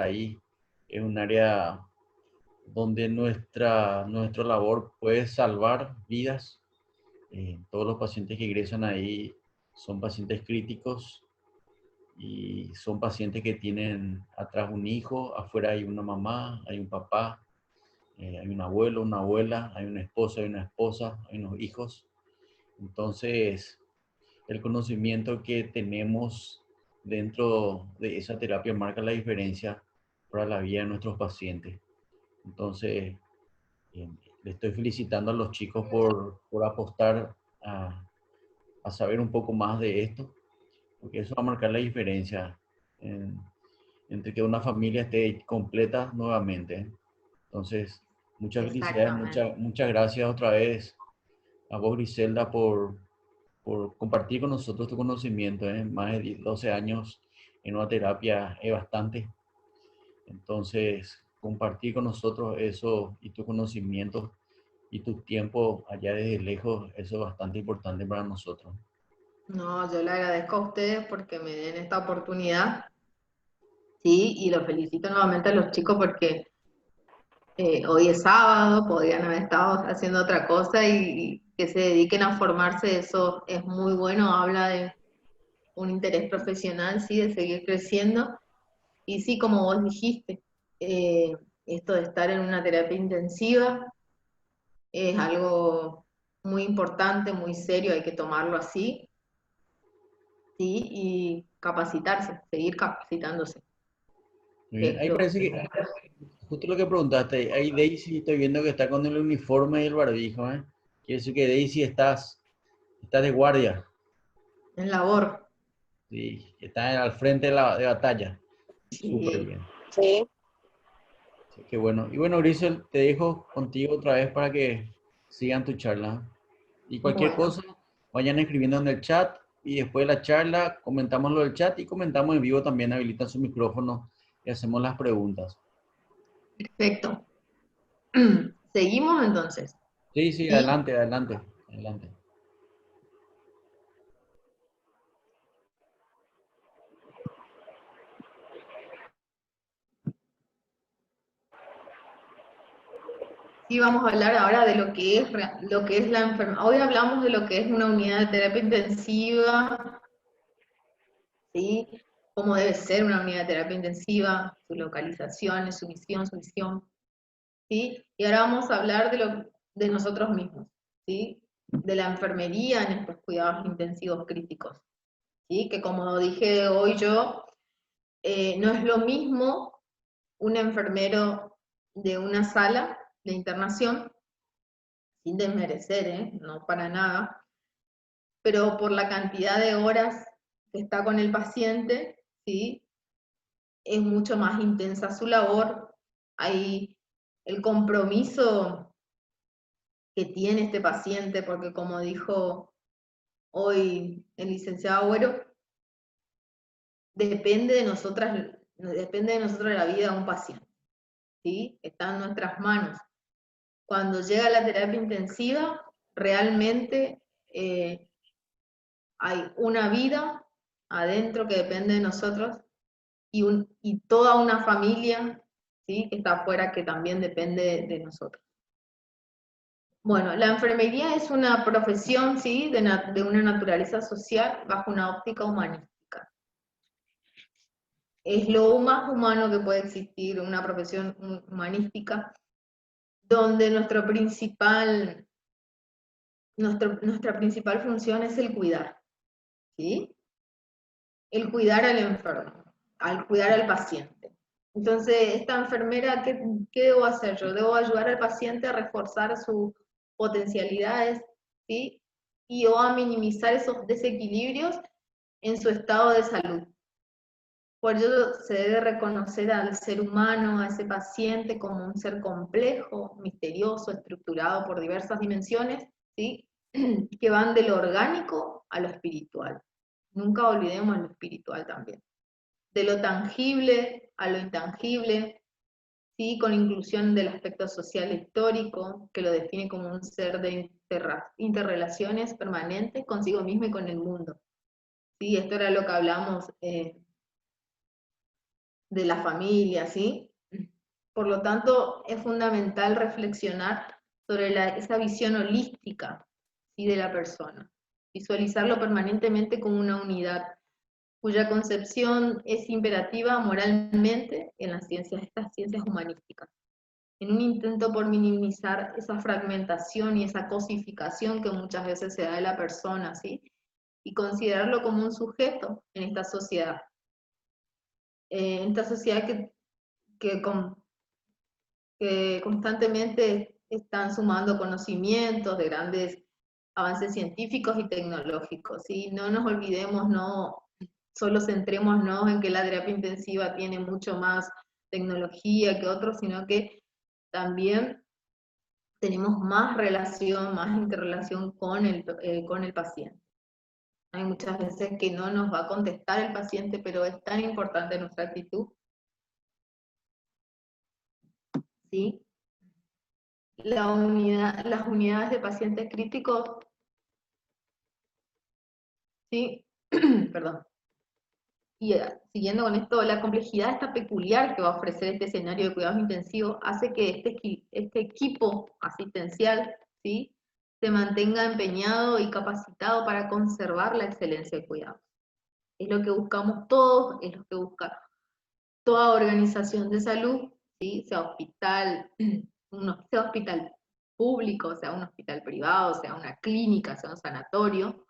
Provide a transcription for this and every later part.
ahí. Es un área donde nuestra labor puede salvar vidas. Todos los pacientes que ingresan ahí son pacientes críticos y son pacientes que tienen atrás un hijo, afuera hay una mamá, hay un papá, hay un abuelo, una abuela, hay una esposa, hay una esposa, hay unos hijos. Entonces, el conocimiento que tenemos dentro de esa terapia marca la diferencia para la vida de nuestros pacientes. Entonces, eh, le estoy felicitando a los chicos por apostar a saber un poco más de esto, porque eso va a marcar la diferencia en- entre que una familia esté completa nuevamente. Entonces, muchas felicidades, Exactamente. muchas gracias otra vez a vos, Griselda, por compartir con nosotros tu conocimiento. Más de 12 años en una terapia es bastante. Entonces, compartir con nosotros eso y tu conocimiento y tu tiempo allá desde lejos, eso es bastante importante para nosotros. No, yo le agradezco a ustedes porque me den esta oportunidad, sí, y los felicito nuevamente a los chicos porque hoy es sábado, podrían haber estado haciendo otra cosa y que se dediquen a formarse, eso es muy bueno, habla de un interés profesional, sí, de seguir creciendo. Y sí, como vos dijiste, eh, esto de estar en una terapia intensiva es algo muy importante, muy serio, hay que tomarlo así, sí, y capacitarse, seguir capacitándose. Muy bien. Ahí Esto, parece que, justo lo que preguntaste, ahí Daisy estoy viendo que está con el uniforme y el barbijo, ¿eh? Quiere decir que Daisy estás de guardia, en labor. sí, está al frente de batalla. Súper Sí. bien. Sí. Sí, qué bueno. Y bueno, Grisel, te dejo contigo otra vez para que sigan tu charla. Y cualquier Bueno, cosa, vayan escribiendo en el chat y después de la charla comentamos lo del chat y comentamos en vivo también, habilitan su micrófono y hacemos las preguntas. perfecto. Seguimos entonces. Sí, sí, Sí, adelante, adelante, adelante. sí, vamos a hablar ahora de lo que es la enfermedad. Hoy hablamos de lo que es una unidad de terapia intensiva, ¿sí? Cómo debe ser una unidad de terapia intensiva, su localización, su visión, ¿sí? Y ahora vamos a hablar de nosotros mismos, ¿sí? De la enfermería en estos cuidados intensivos críticos, ¿sí? Que como dije hoy yo, no es lo mismo un enfermero de una sala de internación, sin desmerecer, no para nada, pero por la cantidad de horas que está con el paciente, ¿sí? Es mucho más intensa su labor, hay el compromiso que tiene este paciente, porque como dijo hoy el licenciado Agüero, depende de nosotros la vida de un paciente, ¿sí? Está en nuestras manos. Cuando llega la terapia intensiva, realmente hay una vida adentro que depende de nosotros y toda una familia, ¿sí? Que está afuera que también depende de nosotros. Bueno, la enfermería es una profesión, ¿sí? De una naturaleza social bajo una óptica humanística. Es lo más humano que puede existir, una profesión humanística, donde nuestra principal función es el cuidar, ¿sí? El cuidar al enfermo, al cuidar al paciente. Entonces, esta enfermera, ¿qué debo hacer? Yo debo ayudar al paciente a reforzar sus potencialidades, ¿sí? Y o a minimizar esos desequilibrios en su estado de salud. Por ello se debe reconocer al ser humano, a ese paciente, como un ser complejo, misterioso, estructurado por diversas dimensiones, ¿sí? Que van de lo orgánico a lo espiritual. Nunca olvidemos lo espiritual también. De lo tangible a lo intangible, ¿sí? Con inclusión del aspecto social e histórico, que lo define como un ser de interrelaciones permanentes consigo mismo y con el mundo. ¿Sí? Esto era lo que hablamos de la familia, ¿sí? Por lo tanto, es fundamental reflexionar sobre esa visión holística, ¿sí?, de la persona. Visualizarlo permanentemente como una unidad, cuya concepción es imperativa moralmente en las ciencias, estas ciencias humanísticas, en un intento por minimizar esa fragmentación y esa cosificación que muchas veces se da de la persona, ¿sí?, y considerarlo como un sujeto en esta sociedad. En esta sociedad que constantemente están sumando conocimientos de grandes avances científicos y tecnológicos, ¿sí? No nos olvidemos, no solo centrémonos en que la terapia intensiva tiene mucho más tecnología que otros, sino que también tenemos más relación, más interrelación con el paciente. Hay muchas veces que no nos va a contestar el paciente, pero es tan importante nuestra actitud, ¿sí? Las unidades de pacientes críticos, ¿sí? Perdón. Y siguiendo con esto, la complejidad esta peculiar que va a ofrecer este escenario de cuidados intensivos hace que este equipo asistencial, ¿sí?, se mantenga empeñado y capacitado para conservar la excelencia de cuidados. Es lo que buscamos todos, es lo que busca toda organización de salud, ¿sí?, sea hospital, sea hospital público, sea un hospital privado, sea una clínica, sea un sanatorio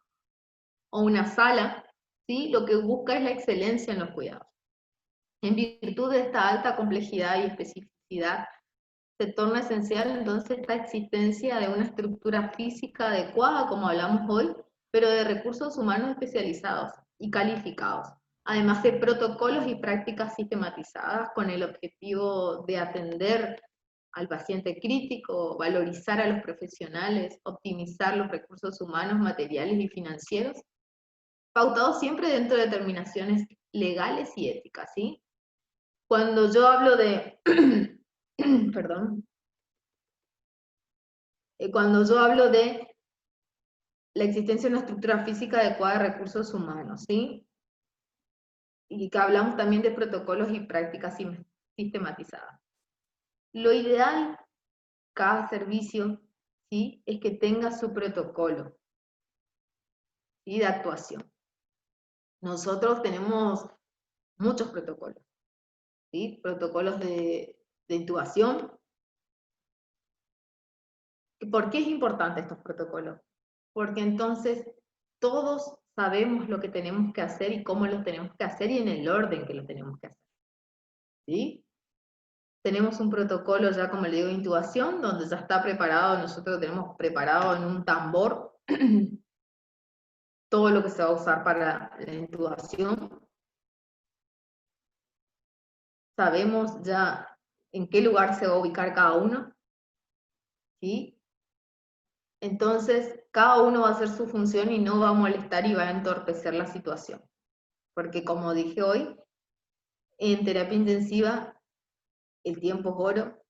o una sala, ¿sí?, lo que busca es la excelencia en los cuidados. En virtud de esta alta complejidad y especificidad, se torna esencial entonces esta existencia de una estructura física adecuada, como hablamos hoy, pero de recursos humanos especializados y calificados, además de protocolos y prácticas sistematizadas con el objetivo de atender al paciente crítico, valorizar a los profesionales, optimizar los recursos humanos, materiales y financieros, pautados siempre dentro de determinaciones legales y éticas, ¿sí? Cuando yo hablo de, perdón, cuando yo hablo de la existencia de una estructura física adecuada de recursos humanos, ¿sí? Y que hablamos también de protocolos y prácticas sistematizadas. Lo ideal, cada servicio, ¿sí?, es que tenga su protocolo, ¿sí?, de actuación. Nosotros tenemos muchos protocolos, ¿sí? Protocolos de intubación. ¿Por qué es importante estos protocolos? Porque entonces todos sabemos lo que tenemos que hacer y cómo lo tenemos que hacer y en el orden que lo tenemos que hacer, ¿sí? Tenemos un protocolo ya, como le digo, de intubación, donde ya está preparado, nosotros tenemos preparado en un tambor todo lo que se va a usar para la intubación. Sabemos ya en qué lugar se va a ubicar cada uno, ¿sí? Entonces, cada uno va a hacer su función y no va a molestar y va a entorpecer la situación. Porque como dije hoy, en terapia intensiva el tiempo es oro,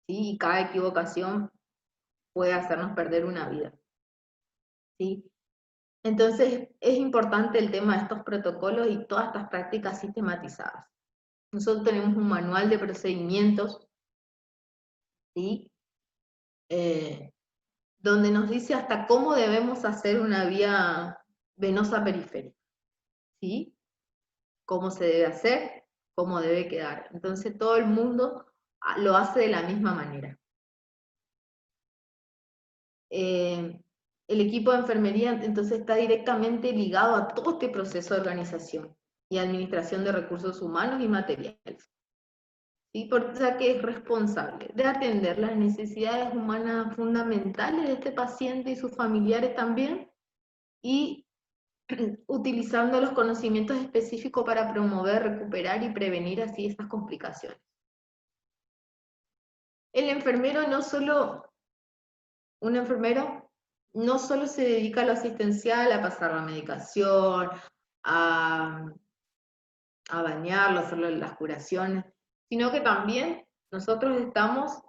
¿sí?, y cada equivocación puede hacernos perder una vida, ¿sí? Entonces, es importante el tema de estos protocolos y todas estas prácticas sistematizadas. Nosotros tenemos un manual de procedimientos, ¿sí?, donde nos dice hasta cómo debemos hacer una vía venosa periférica, ¿sí?, cómo se debe hacer, cómo debe quedar. Entonces, todo el mundo lo hace de la misma manera. El equipo de enfermería entonces está directamente ligado a todo este proceso de organización y administración de recursos humanos y materiales, ¿sí? Ya que es responsable de atender las necesidades humanas fundamentales de este paciente y sus familiares también, y utilizando los conocimientos específicos para promover, recuperar y prevenir así estas complicaciones. El enfermero un enfermero no solo se dedica a lo asistencial, a pasar la medicación, a bañarlo, a hacerle las curaciones, sino que también nosotros estamos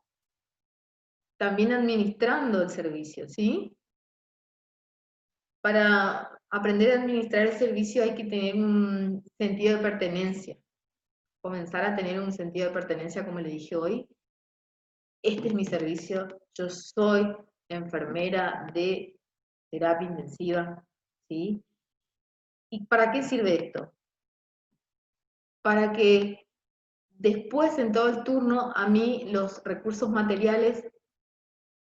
también administrando el servicio, ¿sí? Para aprender a administrar el servicio hay que tener un sentido de pertenencia comenzar a tener un sentido de pertenencia, como le dije hoy. Este es mi servicio, yo soy enfermera de terapia intensiva, ¿sí? ¿Y para qué sirve esto? Para que después en todo el turno a mí los recursos materiales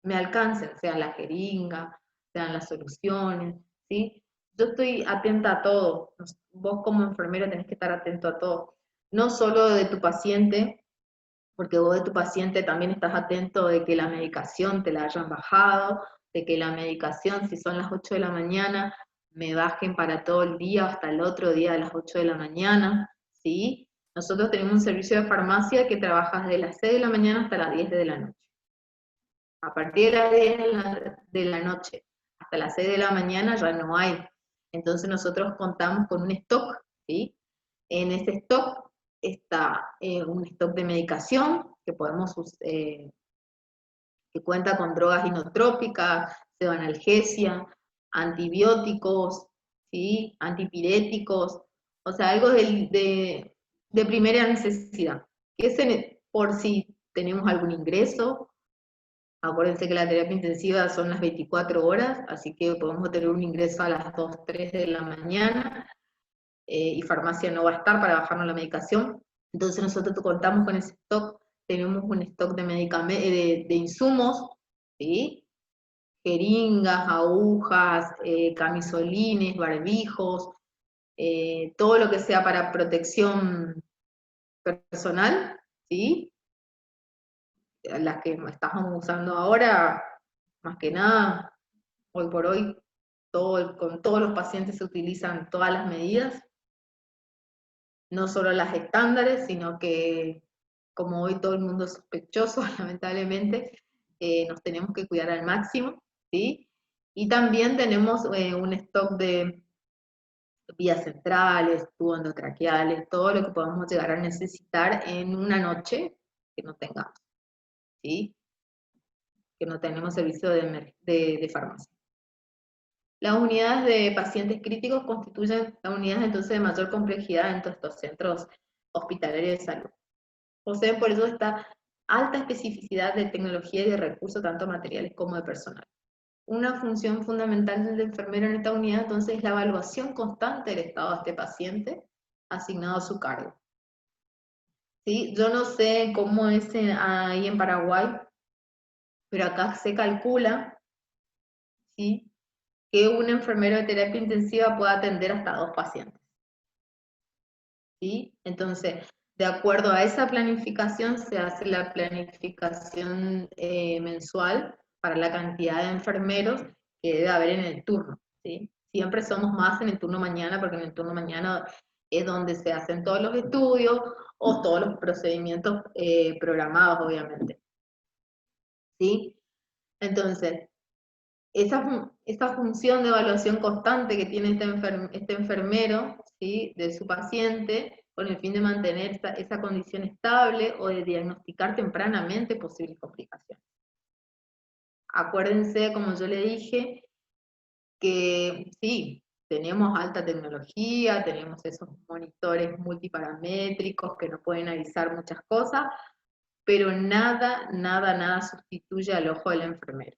me alcancen, sean la jeringa, sean las soluciones, ¿sí? Yo estoy atenta a todo, vos como enfermero tenés que estar atento a todo, no solo de tu paciente, porque vos de tu paciente también estás atento de que la medicación te la hayan bajado, de que la medicación, si son las 8 de la mañana, me bajen para todo el día, hasta el otro día a las 8 de la mañana, ¿sí? Nosotros tenemos un servicio de farmacia que trabaja desde las 6 de la mañana hasta las 10 de la noche. A partir de las 10 de la noche hasta las 6 de la mañana ya no hay. Entonces nosotros contamos con un stock, ¿sí? En ese stock está un stock de medicación que que cuenta con drogas inotrópicas, pseudoanalgesia, antibióticos, ¿sí? Antipiréticos, o sea, algo de primera necesidad. Que es por si tenemos algún ingreso. Acuérdense que la terapia intensiva son las 24 horas, así que podemos tener un ingreso a las 2, 3 de la mañana, y farmacia no va a estar para bajarnos la medicación. Entonces nosotros contamos con ese stock, tenemos un stock de medicamentos, de insumos, ¿sí? Jeringas, agujas, camisolines, barbijos, todo lo que sea para protección personal, ¿sí? Las que estamos usando ahora, más que nada, hoy por hoy, con todos los pacientes se utilizan todas las medidas, no solo las estándares, sino que como hoy todo el mundo es sospechoso, lamentablemente, nos tenemos que cuidar al máximo, ¿sí? Y también tenemos un stock de vías centrales, tubos endotraqueales, todo lo que podamos llegar a necesitar en una noche que no tengamos, ¿sí? Que no tenemos servicio de farmacia. Las unidades de pacientes críticos constituyen las unidades entonces de mayor complejidad en todos estos centros hospitalarios de salud. Poseen por eso esta alta especificidad de tecnología y de recursos, tanto materiales como de personal. Una función fundamental del enfermero en esta unidad entonces es la evaluación constante del estado de este paciente asignado a su cargo. ¿Sí? Yo no sé cómo es ahí en Paraguay, pero acá se calcula, ¿sí?, que un enfermero de terapia intensiva puede atender hasta 2 pacientes, ¿sí? Entonces, de acuerdo a esa planificación, se hace la planificación mensual para la cantidad de enfermeros que debe haber en el turno, ¿sí? Siempre somos más en el turno mañana, porque en el turno mañana es donde se hacen todos los estudios o todos los procedimientos programados, obviamente, ¿sí? Entonces, esa función de evaluación constante que tiene este enfermero, ¿sí?, de su paciente, con el fin de mantener esa condición estable o de diagnosticar tempranamente posibles complicaciones. Acuérdense, como yo le dije, que sí, tenemos alta tecnología, tenemos esos monitores multiparamétricos que nos pueden avisar muchas cosas, pero nada, nada, nada sustituye al ojo del enfermero,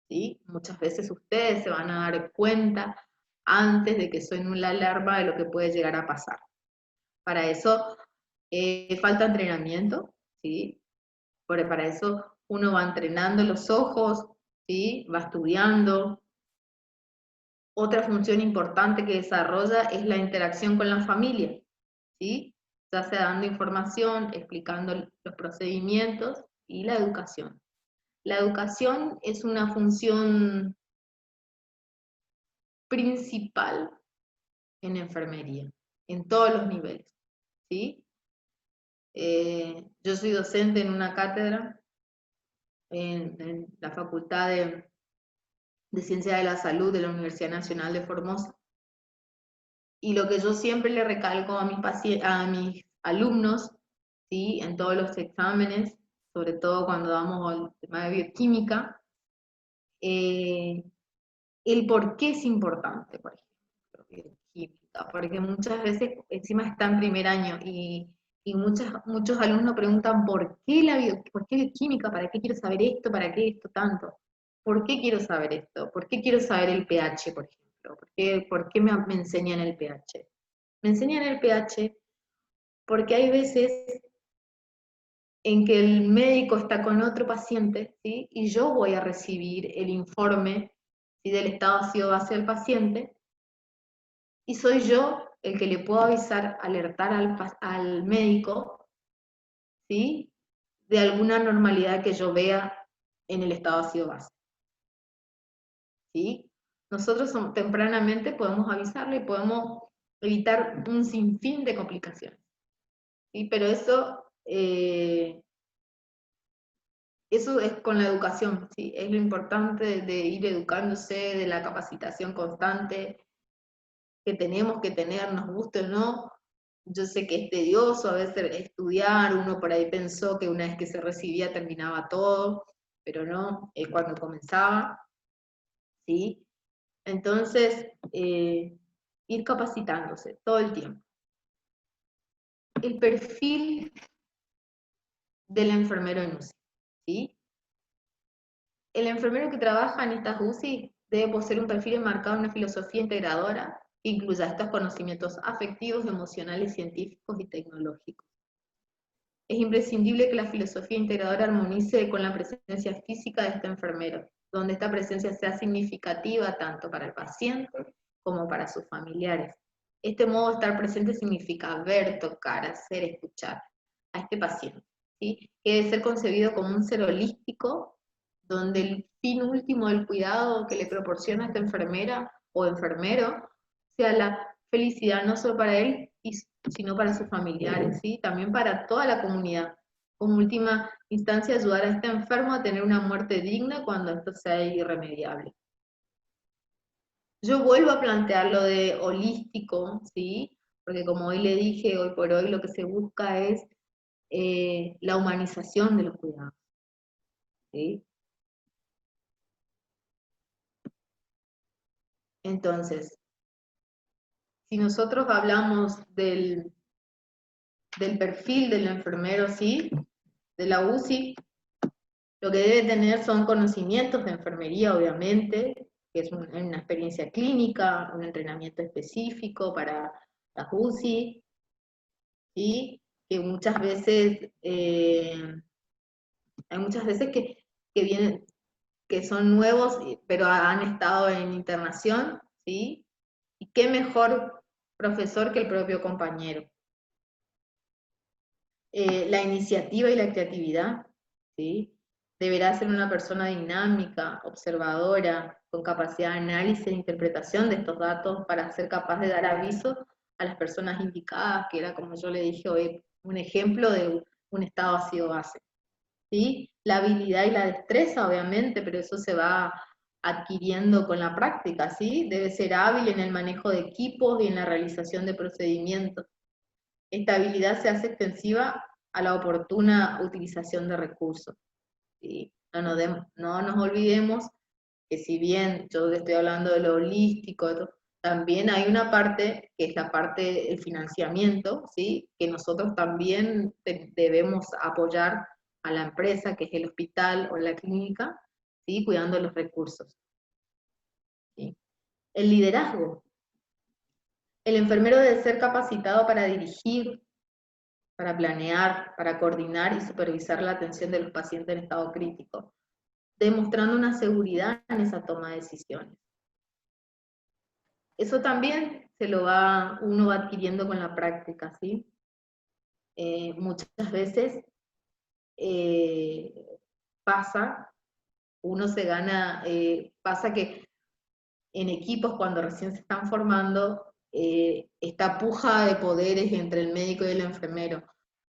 ¿sí? Muchas veces ustedes se van a dar cuenta antes de que suene una alarma de lo que puede llegar a pasar. Para eso falta entrenamiento, ¿sí? Porque para eso uno va entrenando los ojos, ¿sí?, va estudiando. Otra función importante que desarrolla es la interacción con la familia, ¿sí? Ya sea dando información, explicando los procedimientos y la educación. La educación es una función principal en enfermería, en todos los niveles, ¿sí? Yo soy docente en una cátedra en la Facultad de Ciencia de la Salud de la Universidad Nacional de Formosa, y lo que yo siempre le recalco a mis alumnos, ¿sí?, en todos los exámenes, sobre todo cuando damos el tema de bioquímica, el por qué es importante, por ejemplo, bioquímica, porque muchas veces encima está en primer año y Y muchos alumnos preguntan, ¿por qué bioquímica? ¿Para qué quiero saber esto? ¿Para qué esto tanto? ¿Por qué quiero saber esto? ¿Por qué quiero saber el pH, por ejemplo? ¿Por qué me enseñan el pH? Me enseñan el pH porque hay veces en que el médico está con otro paciente, ¿sí? Y yo voy a recibir el informe, ¿sí?, del estado ácido-base del paciente, y soy yo el que le puedo avisar, alertar al médico, ¿sí?, de alguna normalidad que yo vea en el estado ácido-base, ¿sí? Nosotros tempranamente podemos avisarle y podemos evitar un sinfín de complicaciones, ¿sí? Pero eso es con la educación, ¿sí? Es lo importante de ir educándose, de la capacitación constante que tenemos que tener, nos guste o no. Yo sé que es tedioso a veces estudiar, uno por ahí pensó que una vez que se recibía terminaba todo, pero no, cuando comenzaba, ¿sí? Entonces, ir capacitándose todo el tiempo. El perfil del enfermero en UCI, ¿sí? El enfermero que trabaja en estas UCI debe poseer un perfil enmarcado en una filosofía integradora que incluya estos conocimientos afectivos, emocionales, científicos y tecnológicos. Es imprescindible que la filosofía integradora armonice con la presencia física de este enfermero, donde esta presencia sea significativa tanto para el paciente como para sus familiares. Este modo de estar presente significa ver, tocar, hacer, escuchar a este paciente, ¿sí? Que debe ser concebido como un ser holístico, donde el fin último del cuidado que le proporciona esta enfermera o enfermero sea la felicidad no solo para él, sino para sus familiares, ¿sí? También para toda la comunidad. Como última instancia, ayudar a este enfermo a tener una muerte digna cuando esto sea irremediable. Yo vuelvo a plantear lo de holístico, ¿sí? Porque como hoy le dije, hoy por hoy lo que se busca es la humanización de los cuidados, ¿sí? Entonces, si nosotros hablamos del perfil del enfermero, ¿sí?, de la UCI, lo que debe tener son conocimientos de enfermería, obviamente, que es una experiencia clínica, un entrenamiento específico para las UCI, ¿sí? Que muchas veces, hay muchas veces que vienen, que son nuevos, pero han estado en internación, ¿sí? Y qué mejor profesor que el propio compañero. La iniciativa y la creatividad, ¿sí? Deberá ser una persona dinámica, observadora, con capacidad de análisis e interpretación de estos datos para ser capaz de dar aviso a las personas indicadas, que era, como yo le dije hoy, un ejemplo de un estado ácido-base, ¿sí? La habilidad y la destreza, obviamente, pero eso se va adquiriendo con la práctica, ¿sí? Debe ser hábil en el manejo de equipos y en la realización de procedimientos. Esta habilidad se hace extensiva a la oportuna utilización de recursos, ¿sí? No nos olvidemos que si bien yo le estoy hablando de lo holístico, también hay una parte que es la parte del financiamiento, ¿sí?, que nosotros también debemos apoyar a la empresa, que es el hospital o la clínica, ¿sí?, cuidando los recursos, ¿sí? El liderazgo. El enfermero debe ser capacitado para dirigir, para planear, para coordinar y supervisar la atención de los pacientes en estado crítico, demostrando una seguridad en esa toma de decisiones. Eso también uno va adquiriendo con la práctica, ¿sí? Muchas veces pasa que en equipos cuando recién se están formando, esta puja de poderes entre el médico y el enfermero,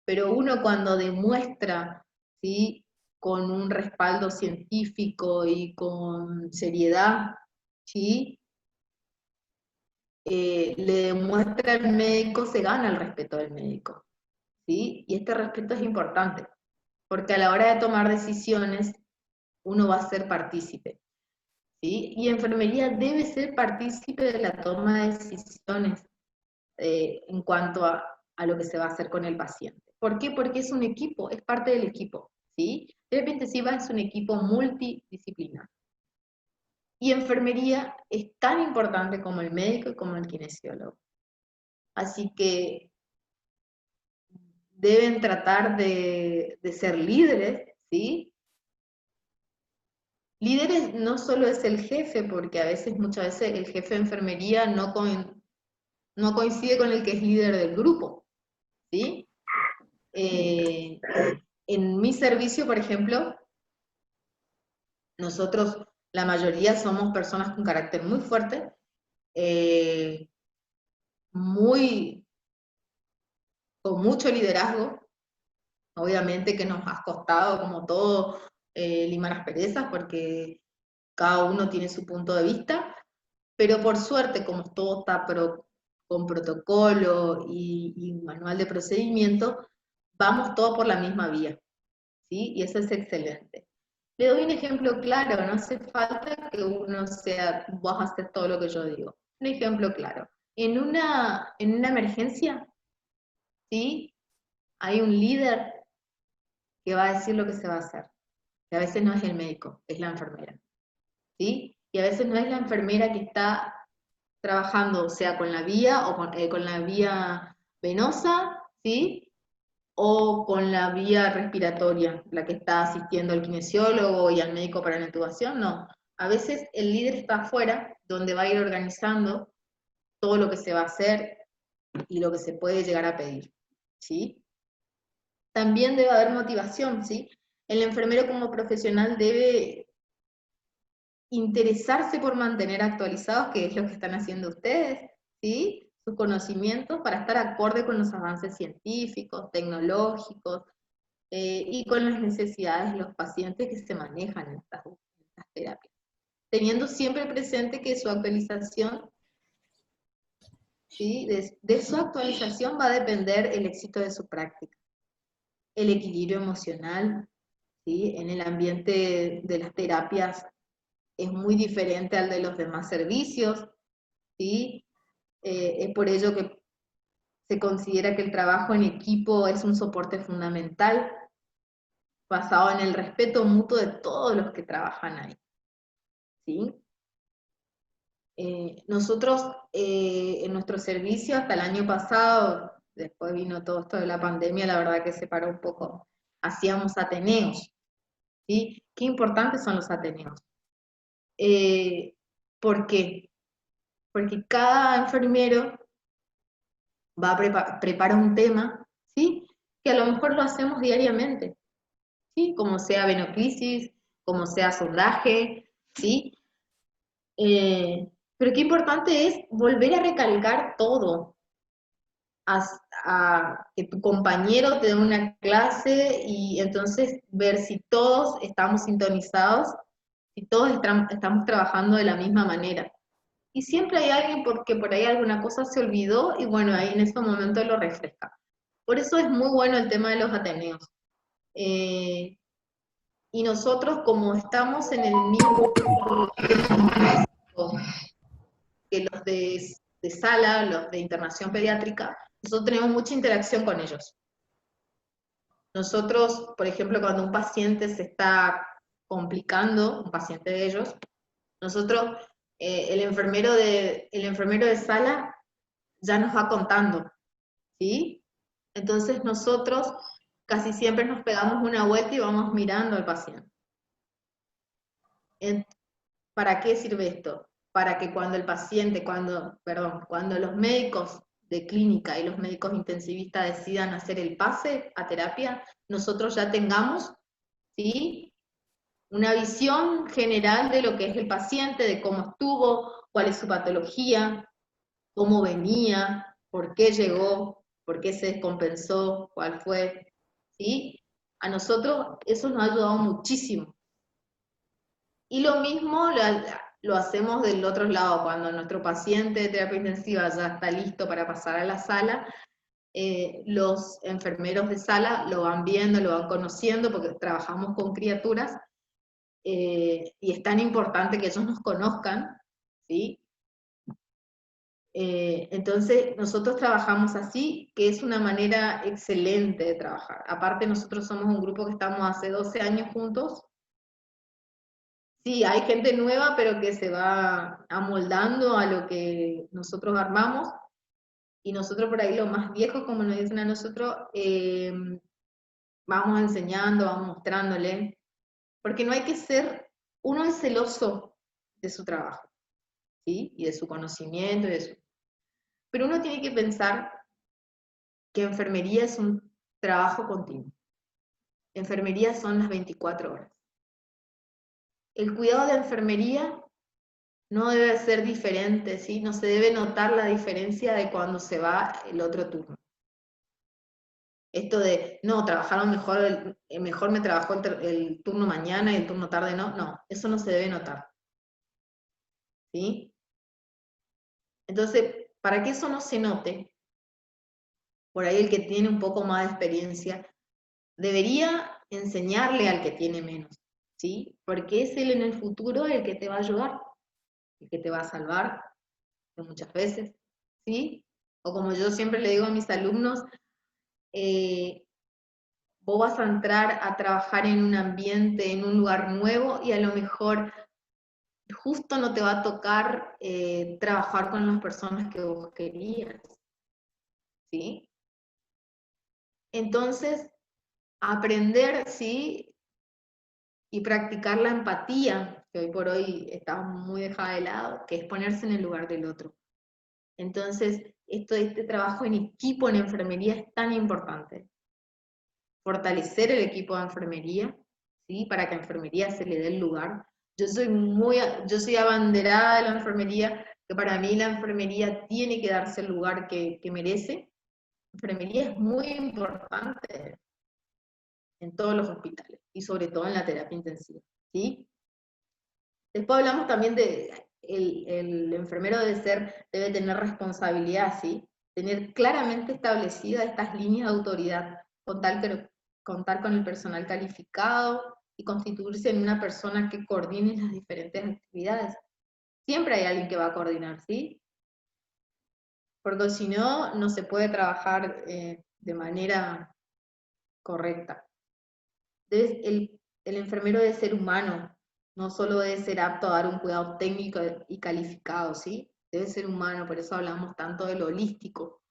pero uno cuando demuestra, ¿sí?, con un respaldo científico y con seriedad, ¿sí?, le demuestra al médico, se gana el respeto del médico, ¿sí? Y este respeto es importante, porque a la hora de tomar decisiones, uno va a ser partícipe, ¿sí? Y enfermería debe ser partícipe de la toma de decisiones en cuanto a lo que se va a hacer con el paciente. ¿Por qué? Porque es un equipo, es parte del equipo, ¿sí? Terapia intensiva es un equipo multidisciplinar. Y enfermería es tan importante como el médico y como el kinesiólogo. Así que deben tratar de ser líderes, ¿sí? Líderes no solo es el jefe, porque muchas veces el jefe de enfermería no coincide con el que es líder del grupo, ¿sí? En mi servicio, por ejemplo, nosotros, la mayoría somos personas con carácter muy fuerte, muy, con mucho liderazgo, obviamente que nos ha costado, como todo, limar asperezas, porque cada uno tiene su punto de vista, pero por suerte, como todo está con protocolo y manual de procedimiento, vamos todos por la misma vía, ¿sí? Y eso es excelente. Le doy un ejemplo claro, no hace falta que uno sea, vas a hacer todo lo que yo digo. Un ejemplo claro. En una emergencia, ¿sí? Hay un líder que va a decir lo que se va a hacer. Que a veces no es el médico, es la enfermera, ¿sí? Y a veces no es la enfermera que está trabajando, o sea, con la vía o con la vía venosa, ¿sí? O con la vía respiratoria, la que está asistiendo al kinesiólogo y al médico para la intubación, no. A veces el líder está afuera, donde va a ir organizando todo lo que se va a hacer y lo que se puede llegar a pedir, ¿sí? También debe haber motivación, ¿sí? El enfermero como profesional debe interesarse por mantener actualizados, que es lo que están haciendo ustedes, ¿sí? Sus conocimientos para estar acorde con los avances científicos, tecnológicos, y con las necesidades de los pacientes que se manejan en estas terapias. Teniendo siempre presente que su actualización, ¿sí? De su actualización va a depender el éxito de su práctica. El equilibrio emocional, ¿sí? En el ambiente de las terapias es muy diferente al de los demás servicios, ¿sí? Es por ello que se considera que el trabajo en equipo es un soporte fundamental, basado en el respeto mutuo de todos los que trabajan ahí, ¿sí? Nosotros, en nuestro servicio, hasta el año pasado, después vino todo esto de la pandemia, la verdad que se paró un poco, hacíamos ateneos, ¿sí? Qué importantes son los ateneos. ¿Por qué? Porque cada enfermero va a preparar un tema, ¿sí? Que a lo mejor lo hacemos diariamente, ¿sí? Como sea venoclisis, como sea sondaje, ¿sí? Pero qué importante es volver a recalcar todo, a que tu compañero te dé una clase y entonces ver si todos estamos sintonizados, si todos estamos trabajando de la misma manera. Y siempre hay alguien porque por ahí alguna cosa se olvidó y bueno, ahí en ese momento lo refresca. Por eso es muy bueno el tema de los ateneos. Y nosotros, como estamos en el mismo que los de sala, los de internación pediátrica, nosotros tenemos mucha interacción con ellos. Nosotros, por ejemplo, cuando un paciente se está complicando, un paciente de ellos, nosotros, el enfermero de sala ya nos va contando, ¿sí? Entonces nosotros casi siempre nos pegamos una vuelta y vamos mirando al paciente. ¿Para qué sirve esto? Para que cuando cuando los médicos de clínica y los médicos intensivistas decidan hacer el pase a terapia, nosotros ya tengamos, ¿sí?, una visión general de lo que es el paciente, de cómo estuvo, cuál es su patología, cómo venía, por qué llegó, por qué se descompensó, cuál fue, ¿sí? A nosotros eso nos ha ayudado muchísimo. Y lo mismo lo hacemos del otro lado, cuando nuestro paciente de terapia intensiva ya está listo para pasar a la sala, los enfermeros de sala lo van viendo, lo van conociendo, porque trabajamos con criaturas, y es tan importante que ellos nos conozcan, ¿sí? Entonces, nosotros trabajamos así, que es una manera excelente de trabajar. Aparte, nosotros somos un grupo que estamos hace 12 años juntos. Sí, hay gente nueva, pero que se va amoldando a lo que nosotros armamos. Y nosotros por ahí, los más viejos, como nos dicen a nosotros, vamos enseñando, vamos mostrándole. Porque no hay que ser, uno es celoso de su trabajo, ¿sí? Y de su conocimiento, pero uno tiene que pensar que enfermería es un trabajo continuo. Enfermería son las 24 horas. El cuidado de enfermería no debe ser diferente, ¿sí? No se debe notar la diferencia de cuando se va el otro turno. Esto de, no, trabajaron mejor, mejor me trabajó el turno mañana y el turno tarde no, eso no se debe notar, ¿sí? Entonces, para que eso no se note, por ahí el que tiene un poco más de experiencia debería enseñarle al que tiene menos, ¿sí? Porque es él en el futuro el que te va a ayudar, el que te va a salvar muchas veces, ¿sí? O como yo siempre le digo a mis alumnos, vos vas a entrar a trabajar en un ambiente, en un lugar nuevo y a lo mejor justo no te va a tocar trabajar con las personas que vos querías, ¿sí? Entonces, aprender, ¿sí? Y practicar la empatía, que hoy por hoy está muy dejada de lado, que es ponerse en el lugar del otro. Entonces, este trabajo en equipo en enfermería es tan importante. Fortalecer el equipo de enfermería, ¿sí? Para que a enfermería se le dé el lugar. Yo soy abanderada de la enfermería, que para mí la enfermería tiene que darse el lugar que merece. La enfermería es muy importante en todos los hospitales y sobre todo en la terapia intensiva, ¿sí? Después hablamos también de el enfermero debe tener responsabilidad, ¿sí? Tener claramente establecidas estas líneas de autoridad, contar con el personal calificado y constituirse en una persona que coordine las diferentes actividades. Siempre hay alguien que va a coordinar, ¿sí? Porque si no, no se puede trabajar de manera correcta. El enfermero debe ser humano, no solo debe ser apto a dar un cuidado técnico y calificado, ¿sí? Debe ser humano, por eso hablamos tanto de lo holístico.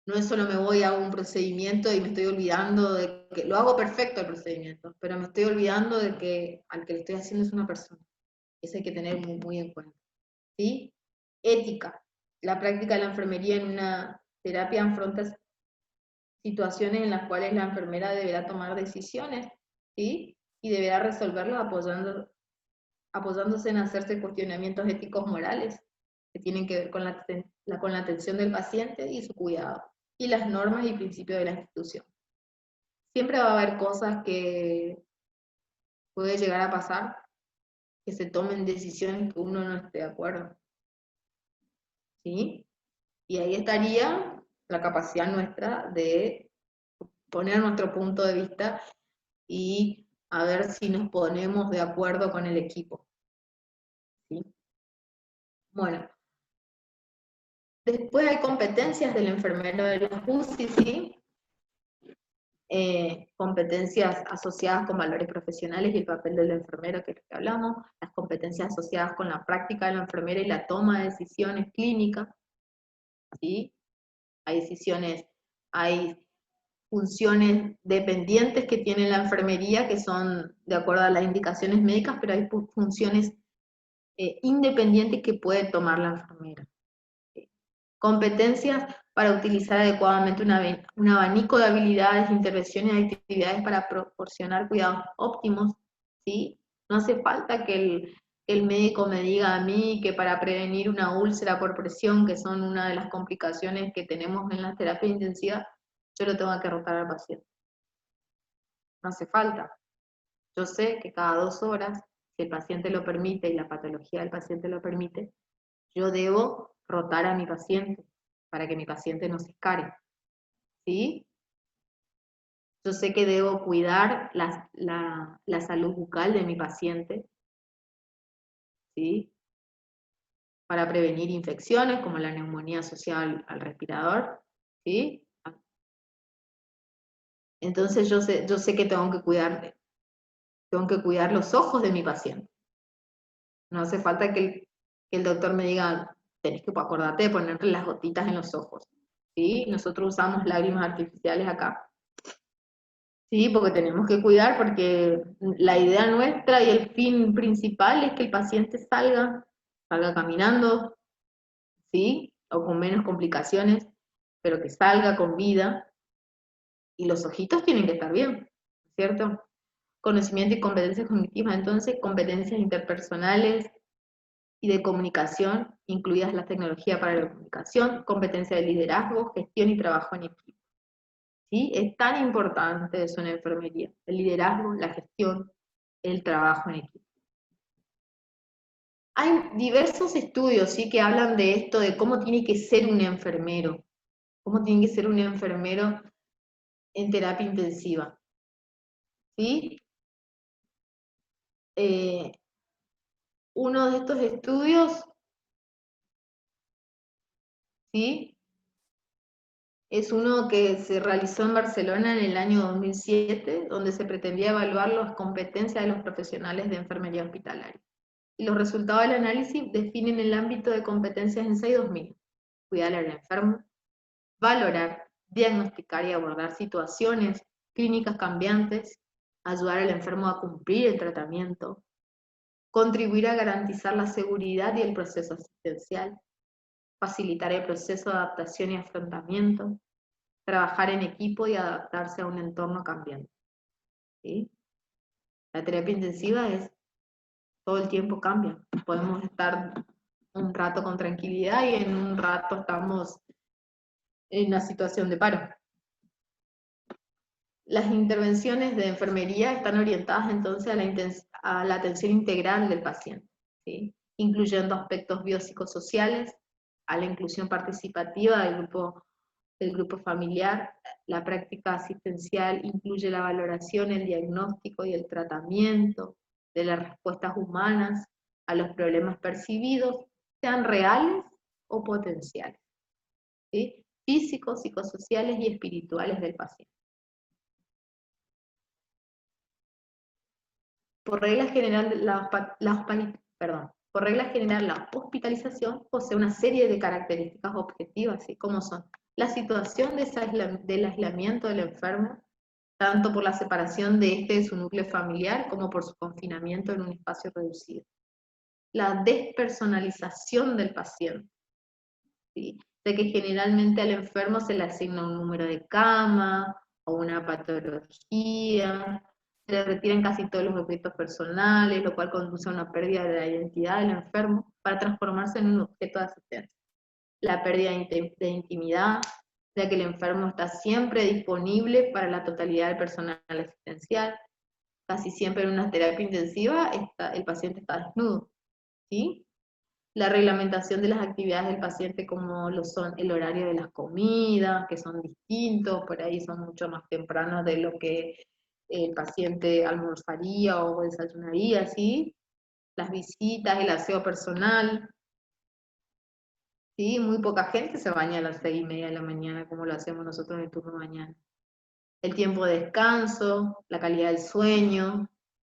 No es solo me voy a un procedimiento y me estoy olvidando de que lo hago perfecto el procedimiento, pero me estoy olvidando de que al que le estoy haciendo es una persona. Eso hay que tener muy, muy en cuenta, ¿sí? Ética. La práctica de la enfermería en una terapia afronta situaciones en las cuales la enfermera deberá tomar decisiones, ¿sí? Y deberá resolverlas apoyándose en hacerse cuestionamientos éticos morales que tienen que ver con la atención del paciente y su cuidado, y las normas y principios de la institución. Siempre va a haber cosas que puede llegar a pasar, que se tomen decisiones que uno no esté de acuerdo, ¿sí? Y ahí estaría la capacidad nuestra de poner nuestro punto de vista y a ver si nos ponemos de acuerdo con el equipo, ¿sí? Bueno, después hay competencias del enfermero de la UCI, ¿sí? Competencias asociadas con valores profesionales y el papel del enfermero, que es lo que hablamos, las competencias asociadas con la práctica de la enfermera y la toma de decisiones clínicas, ¿sí? Hay decisiones, hay funciones dependientes que tiene la enfermería, que son de acuerdo a las indicaciones médicas, pero hay funciones independientes que puede tomar la enfermera. Competencias para utilizar adecuadamente un abanico de habilidades, intervenciones y actividades para proporcionar cuidados óptimos, ¿sí? No hace falta que el médico me diga a mí que para prevenir una úlcera por presión, que son una de las complicaciones que tenemos en la terapia intensiva, yo lo tengo que rotar al paciente. No hace falta. Yo sé que cada 2 horas, si el paciente lo permite y la patología del paciente lo permite, yo debo rotar a mi paciente para que mi paciente no se escare, ¿sí? Yo sé que debo cuidar la salud bucal de mi paciente, ¿sí? para prevenir infecciones como la neumonía asociada al respirador, ¿sí? Entonces yo sé que tengo que cuidar los ojos de mi paciente. No hace falta que el doctor me diga, tenés que acordarte de ponerle las gotitas en los ojos, ¿sí? Nosotros usamos lágrimas artificiales acá, ¿sí? Porque tenemos que cuidar, porque la idea nuestra y el fin principal es que el paciente salga caminando, ¿sí? O con menos complicaciones, pero que salga con vida, y los ojitos tienen que estar bien, ¿cierto? Conocimiento y competencias cognitivas, entonces competencias interpersonales y de comunicación, incluidas la tecnología para la comunicación, competencia de liderazgo, gestión y trabajo en equipo. ¿Sí? Es tan importante eso en enfermería, el liderazgo, la gestión, el trabajo en equipo. Hay diversos estudios, ¿sí?, que hablan de esto, de cómo tiene que ser un enfermero, cómo tiene que ser un enfermero en terapia intensiva, ¿sí? Uno de estos estudios, ¿sí?, es uno que se realizó en Barcelona en el año 2007, donde se pretendía evaluar las competencias de los profesionales de enfermería hospitalaria. Y los resultados del análisis definen el ámbito de competencias en 6 dominios: cuidar al enfermo, valorar, diagnosticar y abordar situaciones clínicas cambiantes, ayudar al enfermo a cumplir el tratamiento, contribuir a garantizar la seguridad y el proceso asistencial, facilitar el proceso de adaptación y afrontamiento, trabajar en equipo y adaptarse a un entorno cambiante, ¿sí? La terapia intensiva es todo el tiempo cambia. Podemos estar un rato con tranquilidad y en un rato estamos en una situación de paro. Las intervenciones de enfermería están orientadas entonces a la atención integral del paciente, ¿sí?, incluyendo aspectos biopsicosociales, a la inclusión participativa del grupo familiar. La práctica asistencial incluye la valoración, el diagnóstico y el tratamiento de las respuestas humanas a los problemas percibidos, sean reales o potenciales, ¿sí?, físicos, psicosociales y espirituales del paciente. Por regla general, la hospitalización posee una serie de características objetivas, así como son la situación del aislamiento del enfermo, tanto por la separación de este de su núcleo familiar como por su confinamiento en un espacio reducido. La despersonalización del paciente, ¿sí?, de que generalmente al enfermo se le asigna un número de cama o una patología, se le retiran casi todos los objetos personales, lo cual conduce a una pérdida de la identidad del enfermo para transformarse en un objeto de asistencia. La pérdida de intimidad, ya que el enfermo está siempre disponible para la totalidad del personal asistencial. Casi siempre en una terapia intensiva el paciente está desnudo, ¿sí? La reglamentación de las actividades del paciente, como lo son el horario de las comidas, que son distintos, por ahí son mucho más tempranos de lo que el paciente almorzaría o desayunaría, ¿sí? Las visitas, el aseo personal, ¿sí? Muy poca gente se baña a las 6:30 de la mañana, como lo hacemos nosotros en el turno mañana. El tiempo de descanso, la calidad del sueño,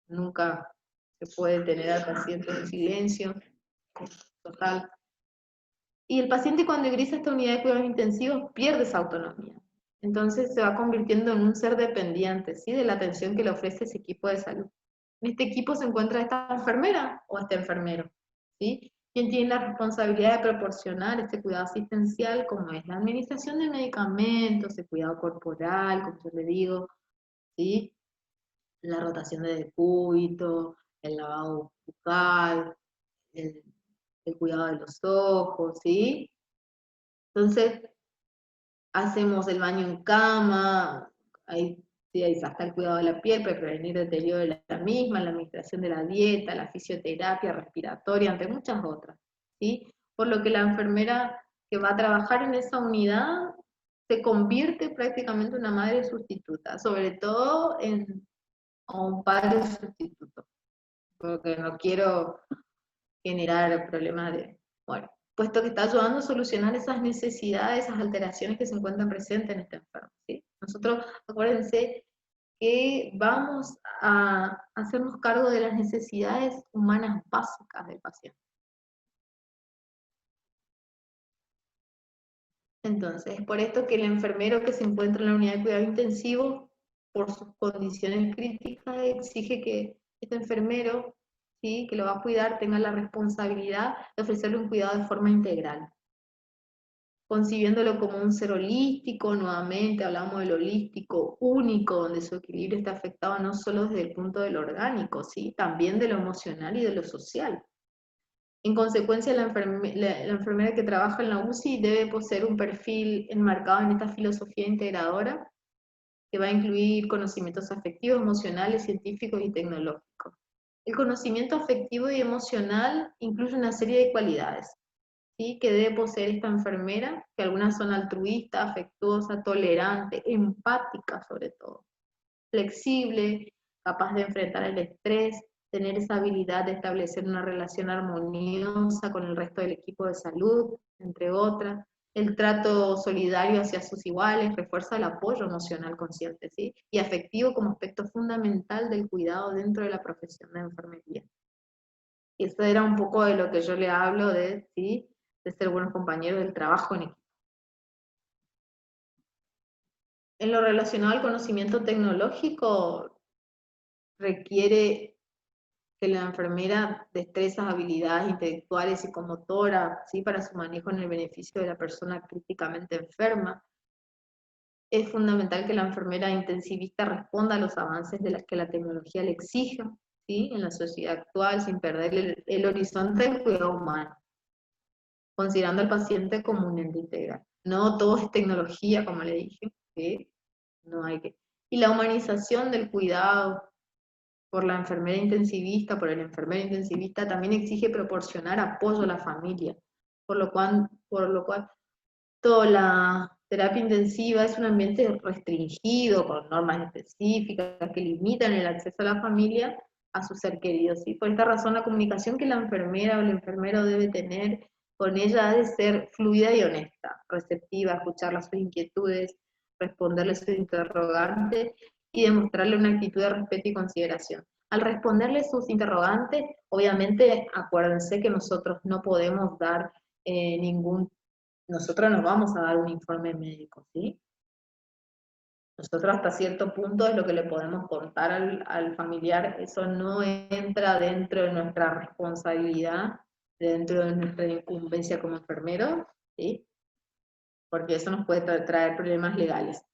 nunca se puede tener al paciente en silencio total. Y el paciente, cuando ingresa a esta unidad de cuidados intensivos, pierde esa autonomía. Entonces se va convirtiendo en un ser dependiente, ¿sí?, de la atención que le ofrece ese equipo de salud. En este equipo se encuentra esta enfermera o este enfermero, ¿sí?, quien tiene la responsabilidad de proporcionar este cuidado asistencial, como es la administración de medicamentos, el cuidado corporal, como yo le digo, ¿sí?, la rotación de decúbito, el lavado bucal, el, el cuidado de los ojos, ¿sí? Entonces, hacemos el baño en cama, ahí sí, ahí hasta el cuidado de la piel para prevenir deterioro de la misma, la administración de la dieta, la fisioterapia respiratoria, entre muchas otras, ¿sí? Por lo que la enfermera que va a trabajar en esa unidad se convierte prácticamente en una madre sustituta, sobre todo en un padre sustituto, porque no quiero generar problemas Bueno, puesto que está ayudando a solucionar esas necesidades, esas alteraciones que se encuentran presentes en este enfermo, ¿sí? Nosotros, acuérdense que vamos a hacernos cargo de las necesidades humanas básicas del paciente. Entonces, por esto que el enfermero que se encuentra en la unidad de cuidado intensivo, por sus condiciones críticas, exige que este enfermero, ¿sí?, que lo va a cuidar, tenga la responsabilidad de ofrecerle un cuidado de forma integral, concibiéndolo como un ser holístico. Nuevamente hablamos del holístico único, donde su equilibrio está afectado no solo desde el punto del orgánico, ¿sí?, también de lo emocional y de lo social. En consecuencia, la enfermera que trabaja en la UCI debe poseer un perfil enmarcado en esta filosofía integradora, que va a incluir conocimientos afectivos, emocionales, científicos y tecnológicos. El conocimiento afectivo y emocional incluye una serie de cualidades, ¿sí?, que debe poseer esta enfermera, que algunas son altruista, afectuosa, tolerante, empática sobre todo, flexible, capaz de enfrentar el estrés, tener esa habilidad de establecer una relación armoniosa con el resto del equipo de salud, entre otras. El trato solidario hacia sus iguales refuerza el apoyo emocional consciente, ¿sí?, y afectivo como aspecto fundamental del cuidado dentro de la profesión de enfermería. Y esto era un poco de lo que yo le hablo de, ¿sí?, de ser buenos compañeros del trabajo en equipo. En lo relacionado al conocimiento tecnológico, requiere que la enfermera destrezas, habilidades intelectuales y psicomotoras, ¿sí?, para su manejo en el beneficio de la persona críticamente enferma. Es fundamental que la enfermera intensivista responda a los avances de las que la tecnología le exija, ¿sí?, en la sociedad actual, sin perder el horizonte del cuidado humano, considerando al paciente como un ente integral. No todo es tecnología, como le dije, ¿sí? No hay que... Y la humanización del cuidado por la enfermera intensivista, por el enfermero intensivista, también exige proporcionar apoyo a la familia, por lo cual toda la terapia intensiva es un ambiente restringido, con normas específicas que limitan el acceso a la familia a su ser querido, ¿sí? Por esta razón, la comunicación que la enfermera o el enfermero debe tener con ella ha de ser fluida y honesta, receptiva, escucharle sus inquietudes, responderle sus interrogantes y demostrarle una actitud de respeto y consideración. Al responderle sus interrogantes, obviamente, acuérdense que nosotros no podemos dar nosotros nos vamos a dar un informe médico, ¿sí? Nosotros hasta cierto punto es lo que le podemos contar al familiar, eso no entra dentro de nuestra responsabilidad, dentro de nuestra incumbencia como enfermeros, ¿sí? Porque eso nos puede traer problemas legales.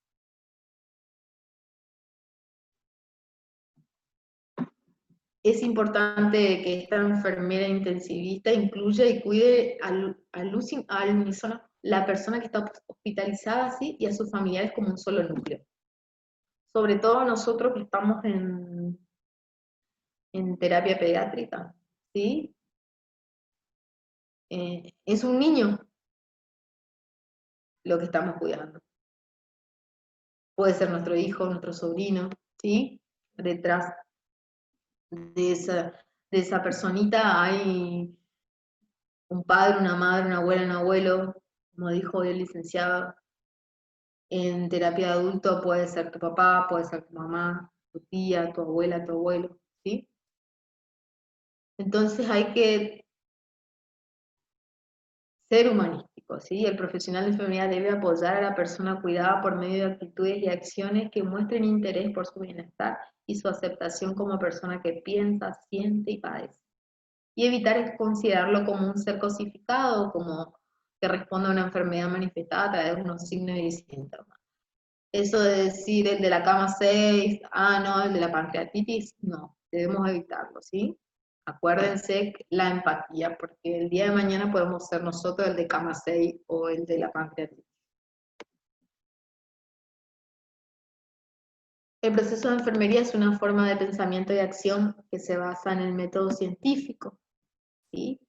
Es importante que esta enfermera intensivista incluya y cuide al unísono la persona que está hospitalizada, ¿sí?, y a sus familiares como un solo núcleo. Sobre todo nosotros que estamos en terapia pediátrica, ¿sí? Es un niño lo que estamos cuidando. Puede ser nuestro hijo, nuestro sobrino, ¿sí? Detrás de esa personita hay un padre, una madre, una abuela, un abuelo, como dijo hoy el licenciado. En terapia de adulto puede ser tu papá, puede ser tu mamá, tu tía, tu abuela, tu abuelo, ¿sí? Entonces hay que ser humanístico, ¿sí? El profesional de enfermería debe apoyar a la persona cuidada por medio de actitudes y acciones que muestren interés por su bienestar y su aceptación como persona que piensa, siente y padece. Y evitar considerarlo como un ser cosificado, como que responde a una enfermedad manifestada a través de unos signos y síntomas. Eso de decir el de la cama 6, no, el de la pancreatitis, no, debemos evitarlo, ¿sí? Acuérdense la empatía, porque el día de mañana podemos ser nosotros el de cama 6 o el de la pancreatitis. El proceso de enfermería es una forma de pensamiento y acción que se basa en el método científico, ¿sí?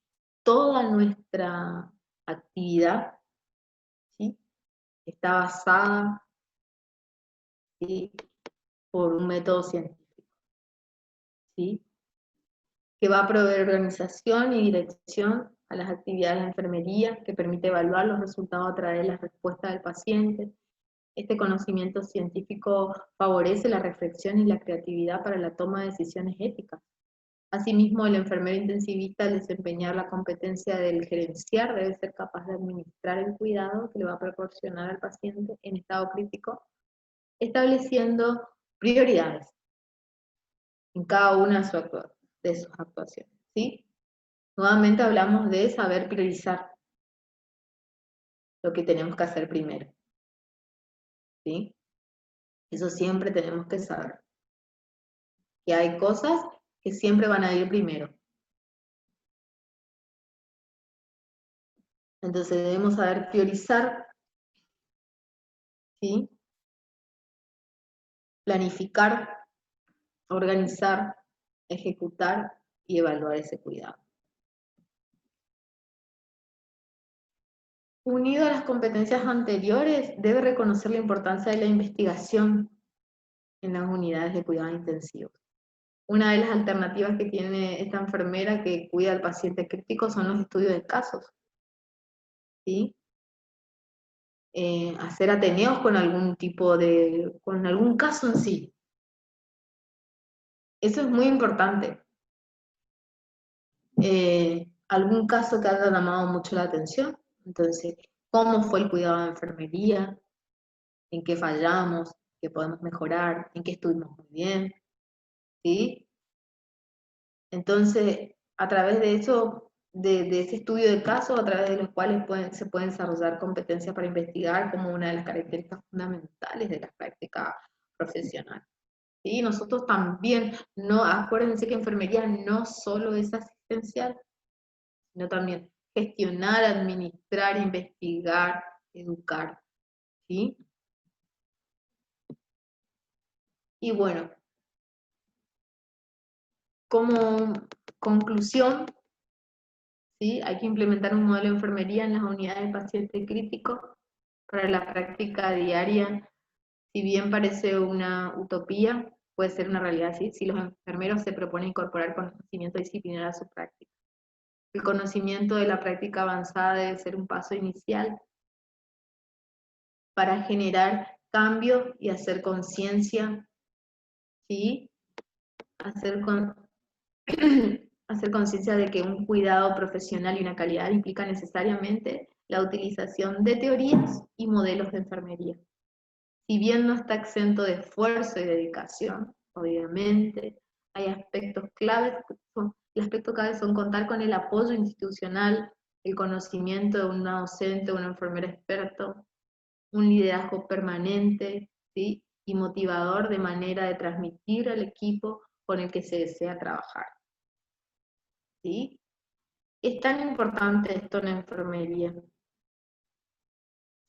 Toda nuestra actividad, ¿sí?, está basada, ¿sí?, por un método científico, ¿sí?, que va a proveer organización y dirección a las actividades de enfermería, que permite evaluar los resultados a través de las respuestas del paciente. Este conocimiento científico favorece la reflexión y la creatividad para la toma de decisiones éticas. Asimismo, el enfermero intensivista, al desempeñar la competencia del gerenciar, debe ser capaz de administrar el cuidado que le va a proporcionar al paciente en estado crítico, estableciendo prioridades en cada una de sus actuaciones, ¿sí? Nuevamente hablamos de saber priorizar lo que tenemos que hacer primero, ¿sí? Eso siempre tenemos que saber, que hay cosas que siempre van a ir primero. Entonces debemos saber priorizar, ¿sí? Planificar, organizar, ejecutar y evaluar ese cuidado. Unido a las competencias anteriores, debe reconocer la importancia de la investigación en las unidades de cuidados intensivos. Una de las alternativas que tiene esta enfermera que cuida al paciente crítico son los estudios de casos, ¿sí? Hacer ateneos con con algún caso en sí. Eso es muy importante. Algún caso que haya llamado mucho la atención. Entonces, ¿cómo fue el cuidado de enfermería? ¿En qué fallamos? ¿Qué podemos mejorar? ¿En qué estuvimos muy bien? ¿Sí? Entonces, a través de eso, de ese estudio de casos, a través de los cuales se pueden desarrollar competencias para investigar como una de las características fundamentales de la práctica profesional. ¿Sí? Nosotros también, acuérdense que enfermería no solo es asistencial, sino también gestionar, administrar, investigar, educar. ¿Sí? Y bueno, como conclusión, ¿sí? Hay que implementar un modelo de enfermería en las unidades de paciente crítico para la práctica diaria. Si bien parece una utopía, puede ser una realidad, ¿sí? Si los enfermeros se proponen incorporar conocimiento disciplinario a su práctica. El conocimiento de la práctica avanzada debe ser un paso inicial para generar cambio y hacer conciencia, ¿sí? Hacer conciencia de que un cuidado profesional y una calidad implica necesariamente la utilización de teorías y modelos de enfermería. Si bien no está exento de esfuerzo y dedicación, obviamente, hay aspectos claves. El aspecto clave son contar con el apoyo institucional, el conocimiento de una docente, una enfermera experto, un liderazgo permanente, ¿sí? Y motivador de manera de transmitir al equipo con el que se desea trabajar. ¿Sí? Es tan importante esto en la enfermería,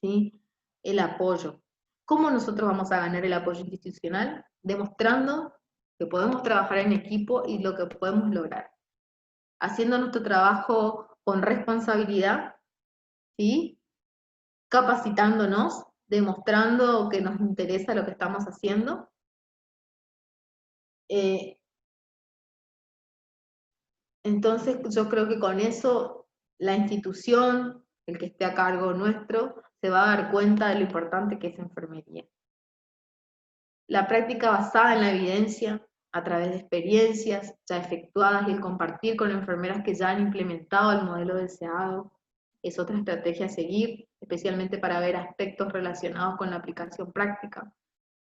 ¿sí? El apoyo. ¿Cómo nosotros vamos a ganar el apoyo institucional? Demostrando que podemos trabajar en equipo y lo que podemos lograr. Haciendo nuestro trabajo con responsabilidad, ¿sí? Capacitándonos, demostrando que nos interesa lo que estamos haciendo. Entonces yo creo que con eso la institución, el que esté a cargo nuestro, se va a dar cuenta de lo importante que es enfermería. La práctica basada en la evidencia, a través de experiencias ya efectuadas y el compartir con enfermeras que ya han implementado el modelo deseado, es otra estrategia a seguir, especialmente para ver aspectos relacionados con la aplicación práctica.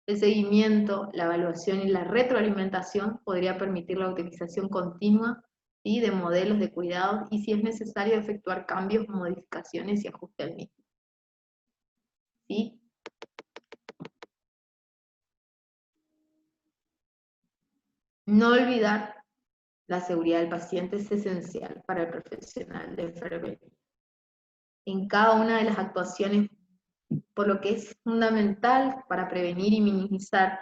El seguimiento, la evaluación y la retroalimentación podría permitir la utilización continua, ¿sí? De modelos de cuidado y si es necesario efectuar cambios, modificaciones y ajustes al mismo. ¿Sí? No olvidar la seguridad del paciente es esencial para el profesional de enfermería. En cada una de las actuaciones, por lo que es fundamental para prevenir y minimizar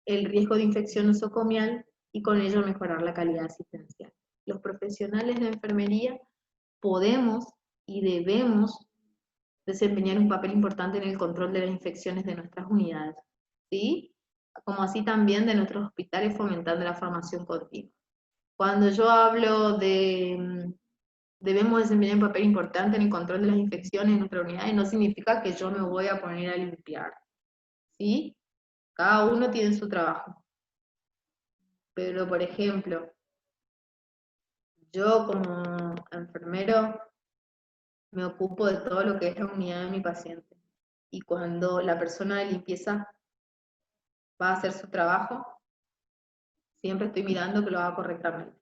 el riesgo de infección nosocomial y con ello mejorar la calidad asistencial. Los profesionales de enfermería podemos y debemos desempeñar un papel importante en el control de las infecciones de nuestras unidades, ¿sí? Como así también de nuestros hospitales fomentando la formación continua. Cuando yo hablo de debemos desempeñar un papel importante en el control de las infecciones en nuestra unidad y no significa que yo me voy a poner a limpiar, ¿sí? Cada uno tiene su trabajo. Pero, por ejemplo, yo como enfermero me ocupo de todo lo que es la unidad de mi paciente. Y cuando la persona de limpieza va a hacer su trabajo, siempre estoy mirando que lo haga correctamente,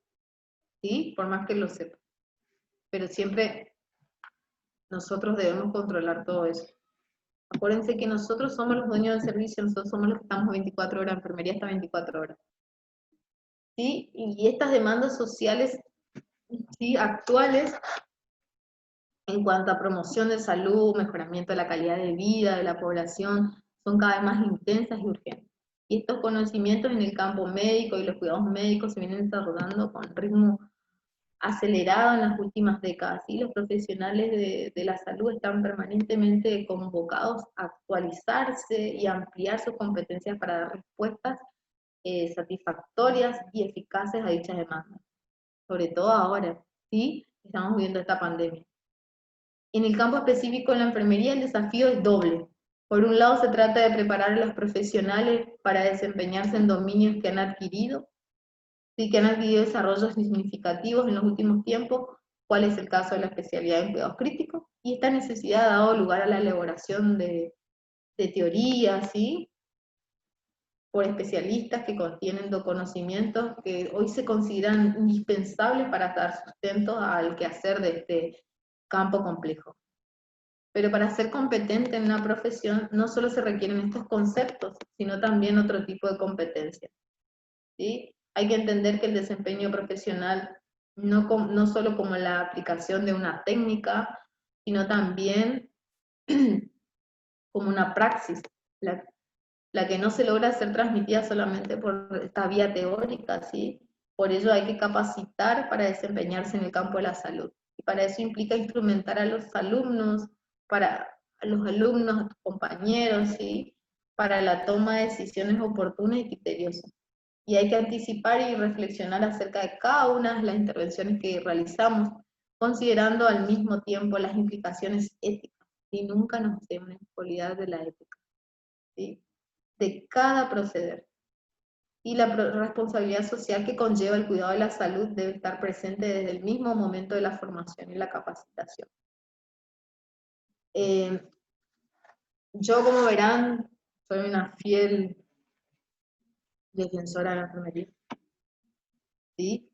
¿sí? Por más que lo sepa. Pero siempre nosotros debemos controlar todo eso. Acuérdense que nosotros somos los dueños del servicio, nosotros somos los que estamos 24 horas, enfermería está 24 horas. ¿Sí? Y estas demandas sociales, ¿sí?, actuales, en cuanto a promoción de salud, mejoramiento de la calidad de vida de la población, son cada vez más intensas y urgentes. Y estos conocimientos en el campo médico y los cuidados médicos se vienen desarrollando con ritmo acelerado en las últimas décadas, y los profesionales de la salud están permanentemente convocados a actualizarse y ampliar sus competencias para dar respuestas satisfactorias y eficaces a dichas demandas, sobre todo ahora, ¿sí? Estamos viviendo esta pandemia. En el campo específico de la enfermería el desafío es doble. Por un lado se trata de preparar a los profesionales para desempeñarse en dominios que han adquirido, sí, que han adquirido desarrollos significativos en los últimos tiempos, cuál es el caso de la especialidad en cuidados críticos, y esta necesidad ha dado lugar a la elaboración de teorías, ¿sí?, por especialistas que contienen conocimientos que hoy se consideran indispensables para dar sustento al quehacer de este campo complejo. Pero para ser competente en una profesión no solo se requieren estos conceptos, sino también otro tipo de competencias, ¿sí? Hay que entender que el desempeño profesional no solo como la aplicación de una técnica, sino también como una praxis, la que no se logra ser transmitida solamente por esta vía teórica, ¿sí? Por ello hay que capacitar para desempeñarse en el campo de la salud. Y para eso implica instrumentar a los alumnos, a tus compañeros, ¿sí?, para la toma de decisiones oportunas y criteriosas. Y hay que anticipar y reflexionar acerca de cada una de las intervenciones que realizamos, considerando al mismo tiempo las implicaciones éticas, y nunca nos debemos olvidar de la ética, ¿sí?, de cada proceder. Y la responsabilidad social que conlleva el cuidado de la salud debe estar presente desde el mismo momento de la formación y la capacitación. Yo, como verán, soy una fiel defensora de la enfermería, ¿sí?,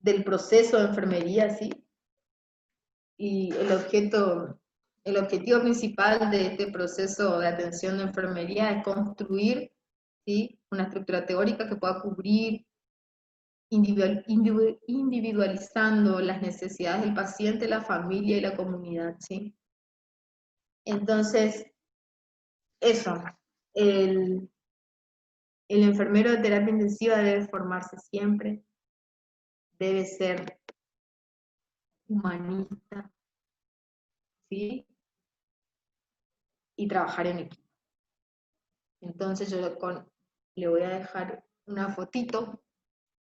del proceso de enfermería, ¿sí? Y el objetivo principal de este proceso de atención de enfermería es construir, ¿sí?, una estructura teórica que pueda cubrir, individualizando las necesidades del paciente, la familia y la comunidad, ¿sí? Entonces, eso, el, el enfermero de terapia intensiva debe formarse siempre, debe ser humanista, ¿sí?, y trabajar en equipo. Entonces yo le voy a dejar una fotito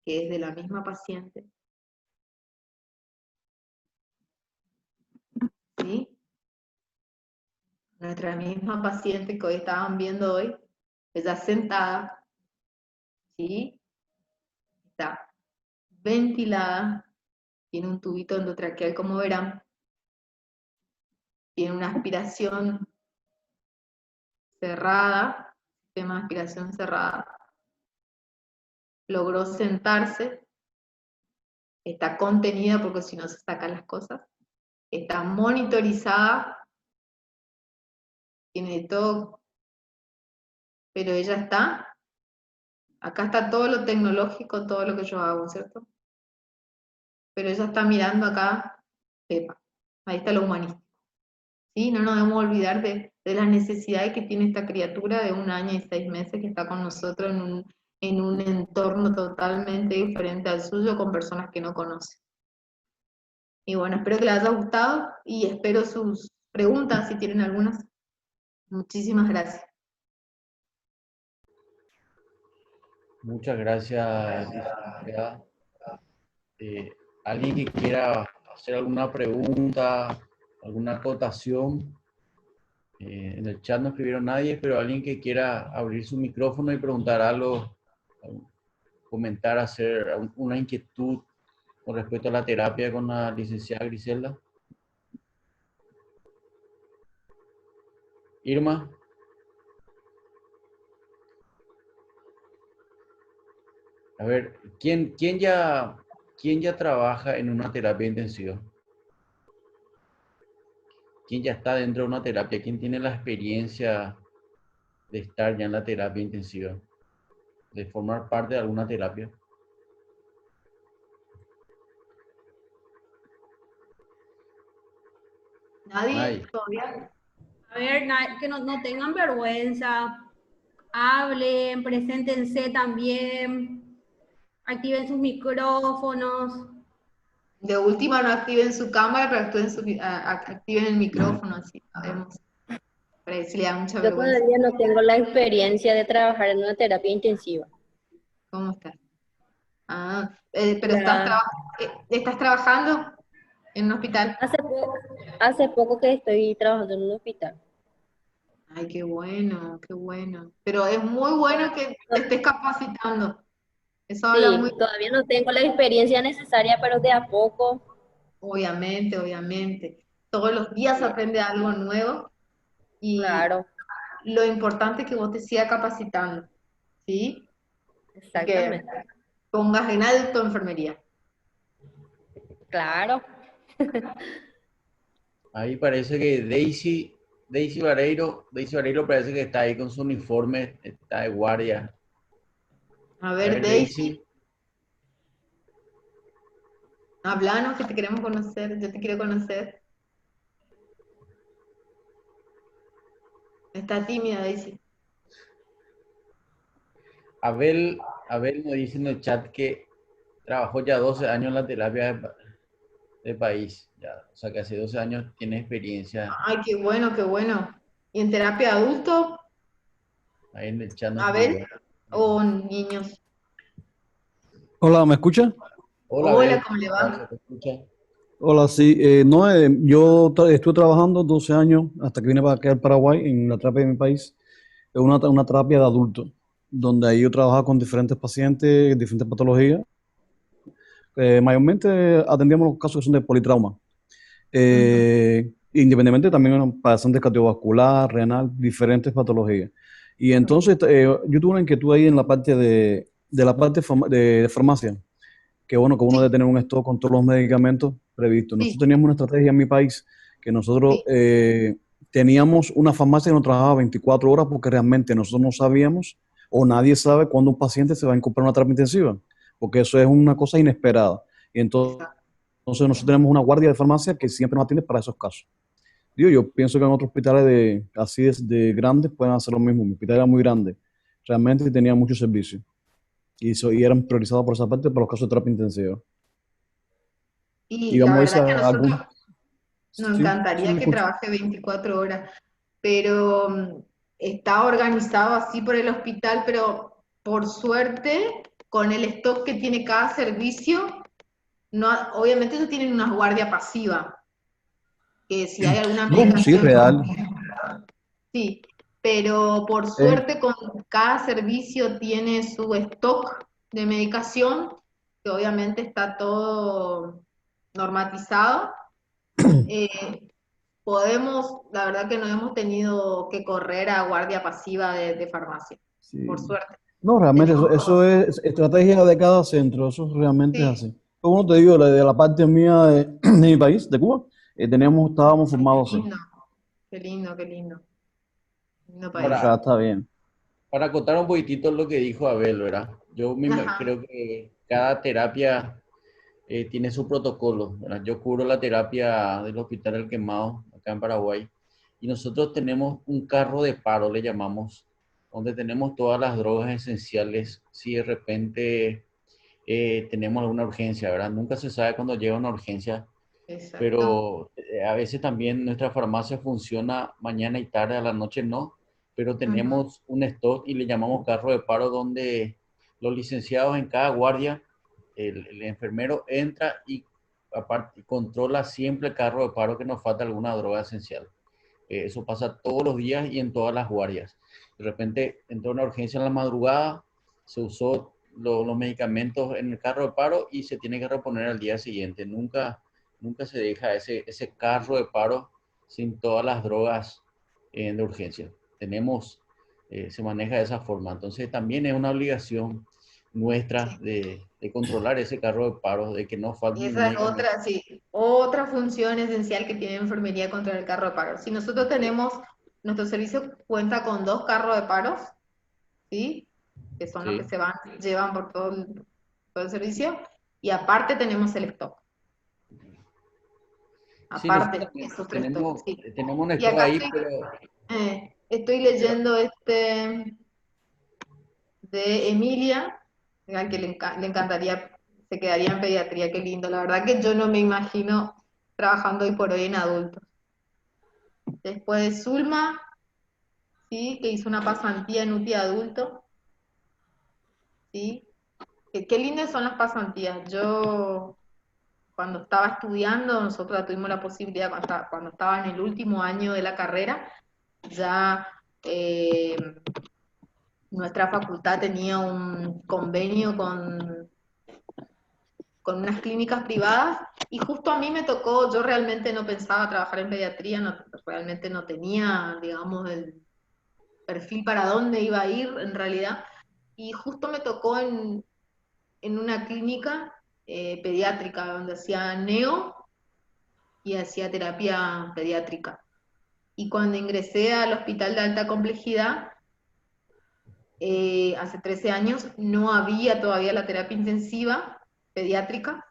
que es de la misma paciente, ¿sí? Nuestra misma paciente que hoy estaban viendo hoy, ella sentada, ¿sí? Está ventilada, tiene un tubito endotraqueal, como verán, tiene una aspiración cerrada, sistema de aspiración cerrada, logró sentarse, está contenida porque si no se sacan las cosas, está monitorizada, tiene todo, pero ella está, acá está todo lo tecnológico, todo lo que yo hago, ¿cierto? Pero ella está mirando acá, sepa, ahí está lo humanístico, ¿sí? No nos debemos olvidar de las necesidades que tiene esta criatura de 1 año y 6 meses que está con nosotros en un entorno totalmente diferente al suyo, con personas que no conoce. Y bueno, espero que les haya gustado y espero sus preguntas, si tienen algunas. Muchísimas gracias. Muchas gracias, licenciada. alguien que quiera hacer alguna pregunta, alguna acotación. En el chat no escribieron nadie, pero alguien que quiera abrir su micrófono y preguntar algo, comentar, hacer una inquietud con respecto a la terapia con la licenciada Griselda. Irma, a ver, ¿quién ya trabaja en una terapia intensiva? ¿Quién ya está dentro de una terapia? ¿Quién tiene la experiencia de estar ya en la terapia intensiva? De formar parte de alguna terapia. ¿Nadie Nadie. todavía? A ver, que no tengan vergüenza, hablen, preséntense también, activen sus micrófonos. De última no activen su cámara, pero activen el micrófono, así sabemos. Pero si le da mucha Yo vergüenza. todavía no tengo la experiencia de trabajar en una terapia intensiva. ¿Cómo estás? Ah, pero La- ¿estás trabajando en un hospital? hace poco que estoy trabajando en un hospital. Ay, qué bueno, qué bueno. Pero es muy bueno que te estés capacitando. Eso habla muy, Sí, todavía no tengo la experiencia necesaria, pero de a poco, obviamente, obviamente. Todos los días aprende algo nuevo y claro, lo importante es que vos te sigas capacitando, ¿sí? Y que exactamente, pongas en alto enfermería. claro. Ahí parece que Daisy Vareiro parece que está ahí con su uniforme, está de guardia. A A ver, ver, Daisy, Daisy. hablanos que te queremos conocer, yo te quiero conocer. Está tímida, Daisy. Abel me dice en el chat que trabajó ya 12 años en la terapia de país. Ya, o sea que hace 12 años tiene experiencia. Ay, qué bueno, qué bueno. ¿Y en terapia adulto, Ahí en el chat no Abel, escribió. o niños? Hola, ¿me escucha? Hola, Hola, Abel. ¿cómo le ¿Se va? te escucha? Hola, sí. No, yo estuve trabajando 12 años hasta que vine para acá al Paraguay en la terapia de mi país. Es una terapia de adultos, donde ahí yo trabajaba con diferentes pacientes, diferentes patologías. Mayormente atendíamos los casos que son de politrauma. Ujú. Independientemente también eran pacientes cardiovascular, renal, diferentes patologías. Y entonces yo tuve una inquietud ahí en la parte de la parte de farmacia. Que bueno que uno debe Sí, tener un stock con todos los medicamentos previstos. sí, Nosotros teníamos una estrategia en mi país que nosotros sí. teníamos una farmacia que nos trabajaba 24 horas porque realmente nosotros no sabíamos o nadie sabe cuándo un paciente se va a incorporar a una terapia intensiva, porque eso es una cosa inesperada. Y Exacto. entonces nosotros tenemos una guardia de farmacia que siempre nos atiende para esos casos. Digo, yo pienso que en otros hospitales así de grandes pueden hacer lo mismo. Mi hospital era muy grande, realmente tenía mucho servicio y eran priorizados por esa parte para los casos de terapia intensiva. Y Y la vamos a irse verdad que a a nosotros algún... nos Sí, sí, encantaría me que escucho. trabaje 24 horas, pero está organizado así por el hospital, pero por suerte, con el stock que tiene cada servicio, no, obviamente no tienen una guardia pasiva, que si hay alguna No, sí, medicación, real. sí, pero por Eh, suerte con cada servicio tiene su stock de medicación, que obviamente está todo normatizado. Eh, la verdad que no hemos tenido que correr a guardia pasiva de farmacia, por sí. suerte. No, realmente Tenemos, eso es estrategia de cada centro, eso realmente es sí, así. Como te digo, de la parte mía de mi país, de Cuba, estábamos ay, qué formados así. lindo, qué lindo, qué lindo, lindo país. Acá Para, está bien. para acotar un poquitito lo que dijo Abel, ¿verdad? Ajá, Creo que cada terapia tiene su protocolo, ¿verdad? Yo cubro la terapia del Hospital El Quemado, acá en Paraguay, y nosotros tenemos un carro de paro, le llamamos, donde tenemos todas las drogas esenciales, si de repente tenemos alguna urgencia, ¿verdad? Nunca se sabe cuándo llega una urgencia, exacto. pero a veces también nuestra farmacia funciona mañana y tarde, a la noche no, pero Ujú. tenemos un stock y le llamamos carro de paro donde los licenciados en cada guardia, el enfermero entra y aparte, controla siempre el carro de paro que nos falta alguna droga esencial. Eso pasa todos los días y en todas las guardias. De repente entró una urgencia en la madrugada, se usó los medicamentos en el carro de paro y se tiene que reponer al día siguiente. Nunca se deja ese carro de paro sin todas las drogas de urgencia. Se maneja de esa forma. Entonces también es una obligación nuestra de controlar ese carro de paro, de que no falten Esa es medicamentos. otra, sí, otra función esencial que tiene enfermería contra el carro de paro. Si nosotros tenemos, nuestro servicio cuenta con 2 carros de paros, ¿sí? Que son los que Sí. llevan por todo el servicio, y aparte tenemos el stock. Sí, nosotros Aparte, también esos 3 stocks, sí. tenemos un Y stock acá ahí, pero estoy leyendo de Emilia, al que le encantaría, se quedaría en pediatría, qué lindo. La verdad que yo no me imagino trabajando hoy por hoy en adultos. Después de Zulma, ¿sí? Que hizo una pasantía en UTI adulto, ¿sí? Qué lindas son las pasantías. Yo, cuando estaba estudiando, nosotros tuvimos la posibilidad, cuando estaba en el último año de la carrera, ya nuestra facultad tenía un convenio con unas clínicas privadas y justo a mí me tocó, yo realmente no pensaba trabajar en pediatría, realmente no tenía, digamos, el perfil para dónde iba a ir en realidad, y justo me tocó en una clínica pediátrica donde hacía neo y hacía terapia pediátrica. Y cuando ingresé al hospital de alta complejidad, hace 13 años, no había todavía la terapia intensiva pediátrica,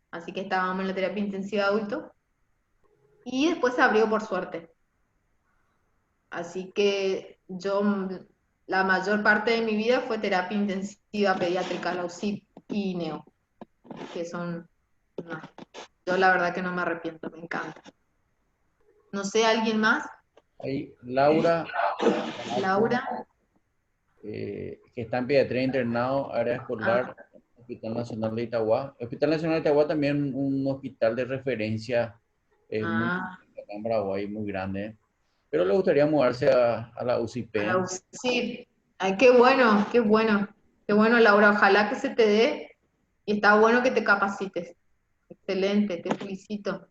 así que estábamos en la terapia intensiva adulto, y después se abrió por suerte. Así que yo, la mayor parte de mi vida fue terapia intensiva pediátrica, la UCI y neo, que son, no, yo la verdad que no me arrepiento, me encanta. No sé, ¿alguien más? hay Laura, Laura. que está en pediatría internado, área Ah, escolar, Hospital Nacional de Itagua. El Hospital Nacional de Itagua también un hospital de referencia muy ah, acá en Paraguay, muy grande, pero le gustaría mudarse a la a la UCP. UCI. Ay, qué bueno, qué bueno. Qué bueno, Laura. Ojalá que se te dé y está bueno que te capacites. Excelente, te felicito.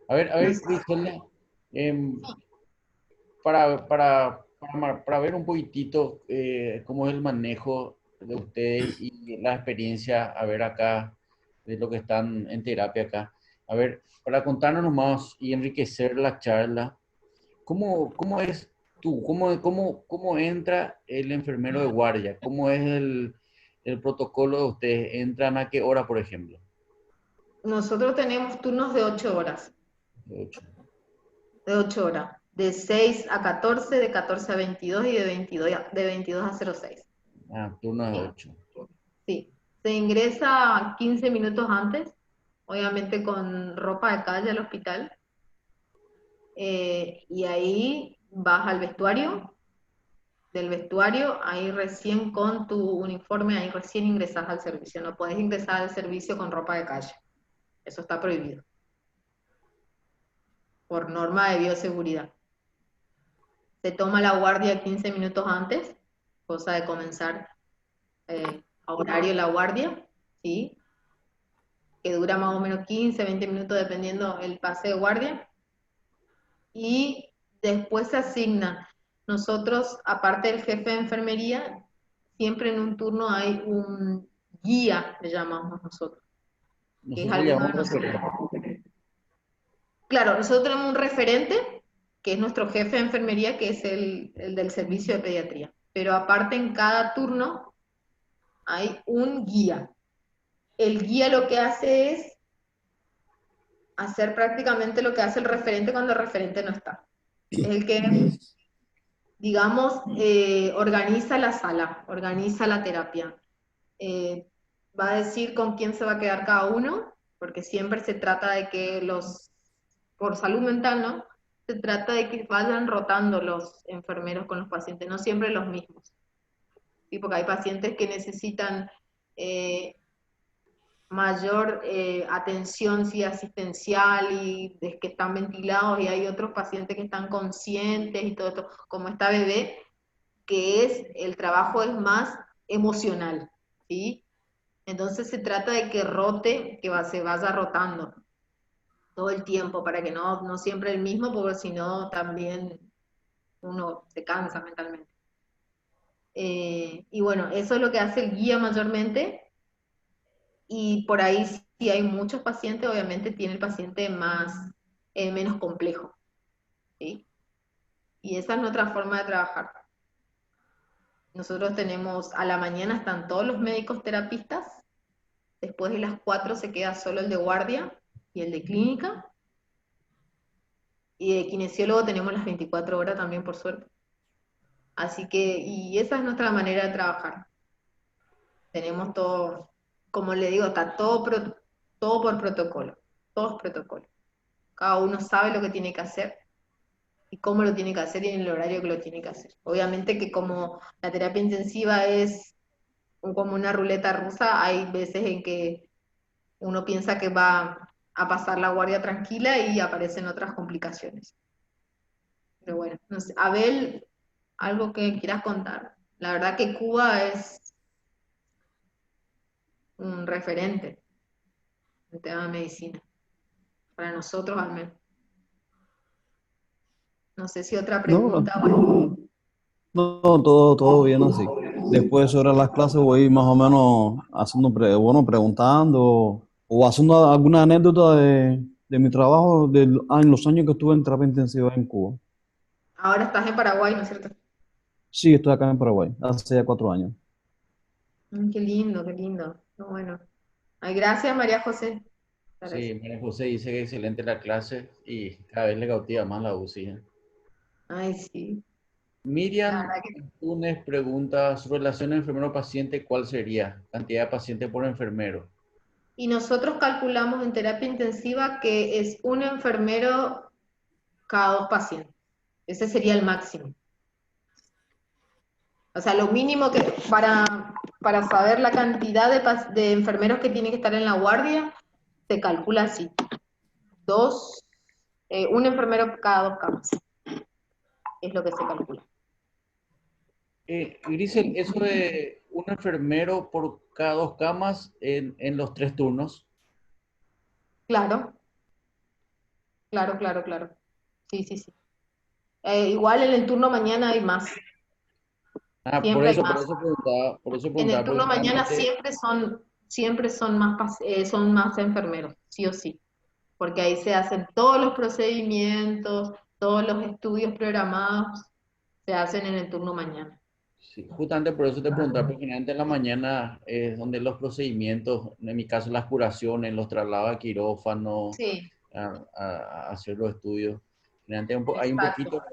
A No ver, sé. Griselda, em, para ver un poquitito cómo es el manejo de ustedes y la experiencia, a ver acá, de lo que están en terapia acá. A ver, para contarnos más y enriquecer la charla, ¿cómo es tú? ¿Cómo entra el enfermero de guardia? ¿Cómo es el protocolo de ustedes? ¿Entran a qué hora, por ejemplo? Nosotros tenemos turnos de 8 horas, De 8. de 8 horas, de 6 a 14, de 14 a 22 y de 22 a 06. Ah, turno de Sí, 8. sí. Se ingresa 15 minutos antes, obviamente con ropa de calle al hospital, y ahí vas al vestuario, del vestuario, ahí recién con tu uniforme, ahí recién ingresas al servicio. No puedes ingresar al servicio con ropa de calle. Eso está prohibido por norma de bioseguridad. Se toma la guardia 15 minutos antes, cosa de comenzar a horario la guardia, ¿sí? Que dura más o menos 15, 20 minutos dependiendo el pase de guardia. Y después se asigna. Nosotros, aparte del jefe de enfermería, siempre en un turno hay un guía, le llamamos nosotros, que es Nosotros le alguno de llamamos nosotros. referente. Claro, nosotros tenemos un referente, que es nuestro jefe de enfermería, que es el del servicio de pediatría. Pero aparte en cada turno hay un guía. El guía lo que hace es hacer prácticamente lo que hace el referente cuando el referente no está. Es el que, digamos, organiza la sala, organiza la terapia. Eh, Va a decir con quién se va a quedar cada uno, porque siempre se trata de que por salud mental, ¿no? Se trata de que vayan rotando los enfermeros con los pacientes, no siempre los mismos. ¿Sí? Porque hay pacientes que necesitan mayor atención sí, asistencial y es que están ventilados y hay otros pacientes que están conscientes y todo esto, como esta bebé, que el trabajo es más emocional, ¿sí? Entonces se trata de que rote, se vaya rotando todo el tiempo para que no siempre el mismo, porque si no también uno se cansa mentalmente. Y bueno, eso es lo que hace el guía mayormente, y por ahí si hay muchos pacientes, obviamente tiene el paciente menos complejo, ¿sí? Y esa es nuestra forma de trabajar. Nosotros tenemos, a la mañana están todos los médicos terapistas, después de las 4 se queda solo el de guardia y el de clínica, y de kinesiólogo tenemos las 24 horas también, por suerte. Así que, y esa es nuestra manera de trabajar. Tenemos todo, como le digo, está todo por protocolo, todo es protocolo. Cada uno sabe lo que tiene que hacer y cómo lo tiene que hacer y en el horario que lo tiene que hacer. Obviamente que como la terapia intensiva es como una ruleta rusa, hay veces en que uno piensa que va a pasar la guardia tranquila y aparecen otras complicaciones. Pero bueno, no sé, Abel, algo que quieras contar. La verdad que Cuba es un referente en tema de medicina, para nosotros al menos. No sé si otra No, pregunta o algo. no, todo bien así. Después sobre las clases voy más o menos haciendo, preguntando o haciendo alguna anécdota de mi trabajo en los años que estuve en terapia intensiva en Cuba. Ahora estás en Paraguay, ¿no es cierto? Sí, estoy acá en Paraguay, hace ya 4 años. Qué lindo, qué lindo. Qué bueno. Ay, gracias, María José. Sí, Gracias. María José dice que excelente la clase y cada vez le cautiva más la UCI. Ay, sí. La Miriam verdad que... Túnez pregunta, su relación enfermero-paciente, ¿cuál sería? Cantidad de pacientes por enfermero. Y nosotros calculamos en terapia intensiva que es un enfermero cada 2 pacientes. Ese sería el máximo. O sea, lo mínimo que para saber la cantidad de enfermeros que tiene que estar en la guardia, se calcula así. Un enfermero cada 2 camas. Es lo que se calcula. Grisel, eso de un enfermero por cada 2 camas en los 3 turnos. Claro, claro. Sí, sí, sí. Igual en el turno mañana hay más. Ah, Siempre hay por más. eso preguntaba, En el porque turno mañana generalmente, son más enfermeros, sí o sí. Porque ahí se hacen todos los procedimientos, todos los estudios programados, se hacen en el turno mañana. sí, justamente por eso te preguntaba, porque generalmente en la mañana es donde los procedimientos, en mi caso las curaciones, los traslados a quirófano, Sí, a hacer los estudios. Generalmente hay un exacto, poquito,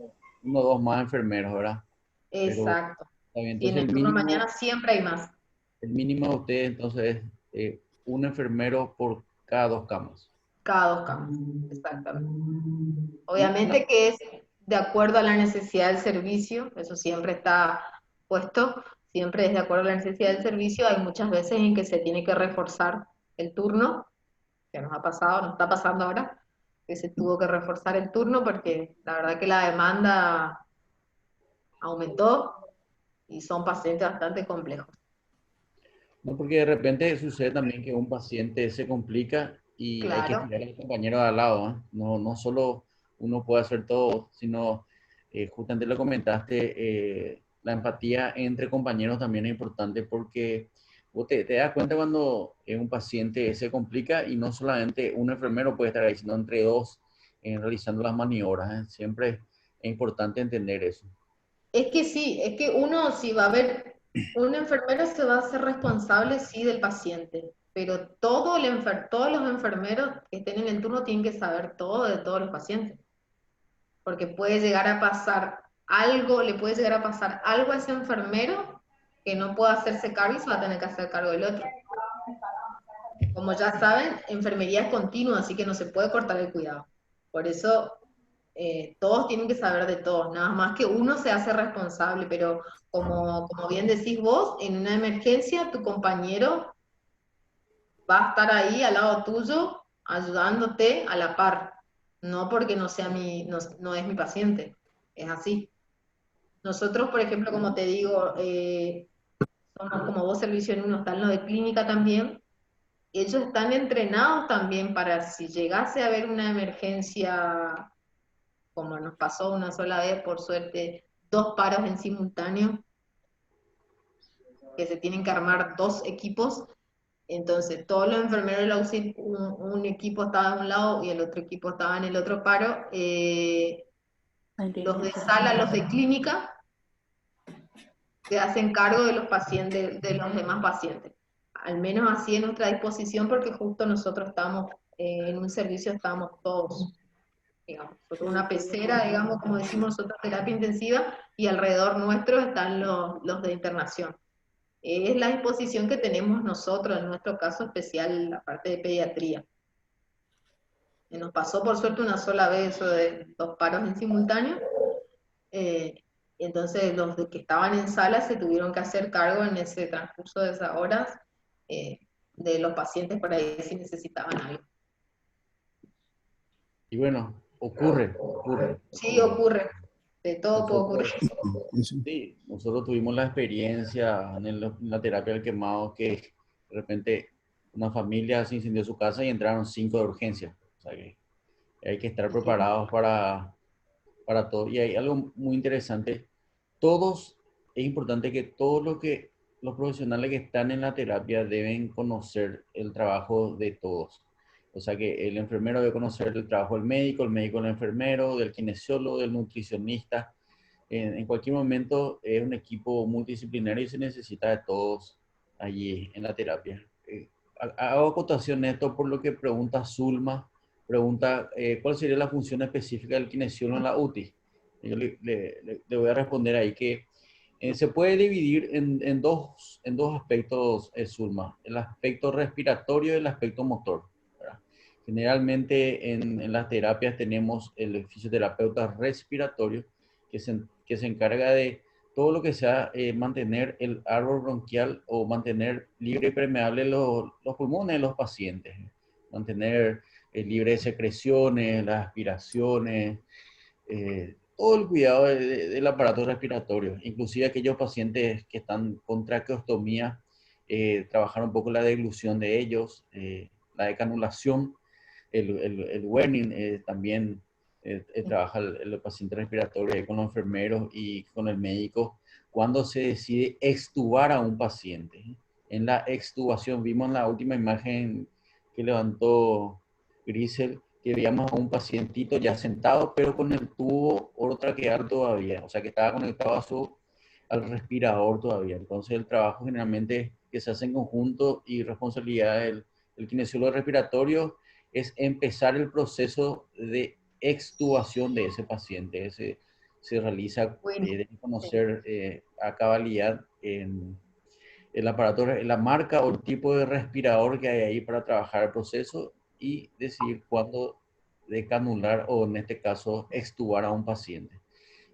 uno o dos más enfermeros, ¿verdad? Pero exacto. está bien, Sí, en entonces el turno mañana siempre hay más, el mínimo de ustedes entonces es un enfermero por cada 2 camas. cada 2 camas, exactamente. Y Obviamente que es de acuerdo a la necesidad del servicio, eso siempre está puesto, siempre es de acuerdo a la necesidad del servicio. Hay muchas veces en que se tiene que reforzar el turno, que nos ha pasado, nos está pasando ahora, que se tuvo que reforzar el turno porque la verdad que la demanda aumentó y son pacientes bastante complejos. no, porque de repente sucede también que un paciente se complica y hay que Claro, estirar al compañero de al lado, ¿eh? No, no solo uno puede hacer todo, sino justamente lo comentaste, la empatía entre compañeros también es importante porque vos te das cuenta cuando un paciente se complica y no solamente un enfermero puede estar ahí, sino entre dos realizando las maniobras, ¿eh? Siempre es importante entender eso. es que sí, es que uno si va a ver, un enfermero se va a hacer responsable, sí, del paciente, pero todos los enfermeros que estén en el turno tienen que saber todo de todos los pacientes, porque puede llegar a pasar algo, le puede llegar a pasar algo a ese enfermero que no pueda hacerse cargo y se va a tener que hacer cargo del otro. Como ya saben, enfermería es continua, así que no se puede cortar el cuidado. Por eso todos tienen que saber de todos, nada más que uno se hace responsable, pero como bien decís vos, en una emergencia tu compañero va a estar ahí al lado tuyo, ayudándote a la par. No porque no sea no es mi paciente. Es así. Nosotros, por ejemplo, como te digo, somos como vos servicio en uno, están los de clínica también. Ellos están entrenados también para si llegase a haber una emergencia, como nos pasó una sola vez, por suerte, 2 paros en simultáneo, que se tienen que armar 2 equipos. Entonces, todos los enfermeros de la UCI, un equipo estaba de un lado y el otro equipo estaba en el otro paro. Los de sala, los de clínica, se hacen cargo de los pacientes, de los demás pacientes. Al menos así en nuestra disposición, porque justo nosotros estamos en un servicio, estamos todos, digamos, nosotros una pecera, digamos, como decimos nosotros, terapia intensiva, y alrededor nuestro están los de internación. Es la disposición que tenemos nosotros, en nuestro caso especial, la parte de pediatría. Nos pasó por suerte una sola vez eso de 2 paros en simultáneo. Entonces los que estaban en sala se tuvieron que hacer cargo en ese transcurso de esas horas de los pacientes por ahí si necesitaban algo. Y bueno, ocurre, ocurre. Sí, ocurre. De todo puede ocurrir. Sí, nosotros tuvimos la experiencia en la terapia del quemado que de repente una familia se incendió su casa y entraron 5 de urgencia. O sea que hay que estar preparados para todo. Y hay algo muy interesante. Es importante que todos los profesionales que están en la terapia deben conocer el trabajo de todos. O sea que el enfermero debe conocer el trabajo del médico, el médico del enfermero, del kinesiólogo, del nutricionista. En cualquier momento es un equipo multidisciplinario y se necesita de todos allí en la terapia. Hago acotación esto por lo que pregunta Zulma. Pregunta, ¿cuál sería la función específica del kinesiólogo en la UTI? Yo le voy a responder ahí que se puede dividir en dos aspectos, Zulma. El aspecto respiratorio y el aspecto motor, ¿verdad? Generalmente en las terapias tenemos el fisioterapeuta respiratorio que se encarga de todo lo que sea mantener el árbol bronquial o mantener libre y permeable los pulmones de los pacientes, mantener libre de secreciones, las aspiraciones, todo el cuidado del aparato respiratorio, inclusive aquellos pacientes que están con traqueostomía, trabajar un poco la deglución de ellos, la decanulación, el warning también trabaja el paciente respiratorio con los enfermeros y con el médico cuando se decide extubar a un paciente. En la extubación, vimos en la última imagen que levantó Grisel, que veíamos a un pacientito ya sentado, pero con el tubo orotraqueal todavía, o sea que estaba conectado al respirador todavía. Entonces el trabajo generalmente que se hace en conjunto y responsabilidad del kinesiólogo respiratorio es empezar el proceso de extubación de ese paciente. Se realiza, Bueno, debe conocer a cabalidad el aparato, la marca o el tipo de respirador que hay ahí para trabajar el proceso y decidir cuándo decanular o en este caso extubar a un paciente.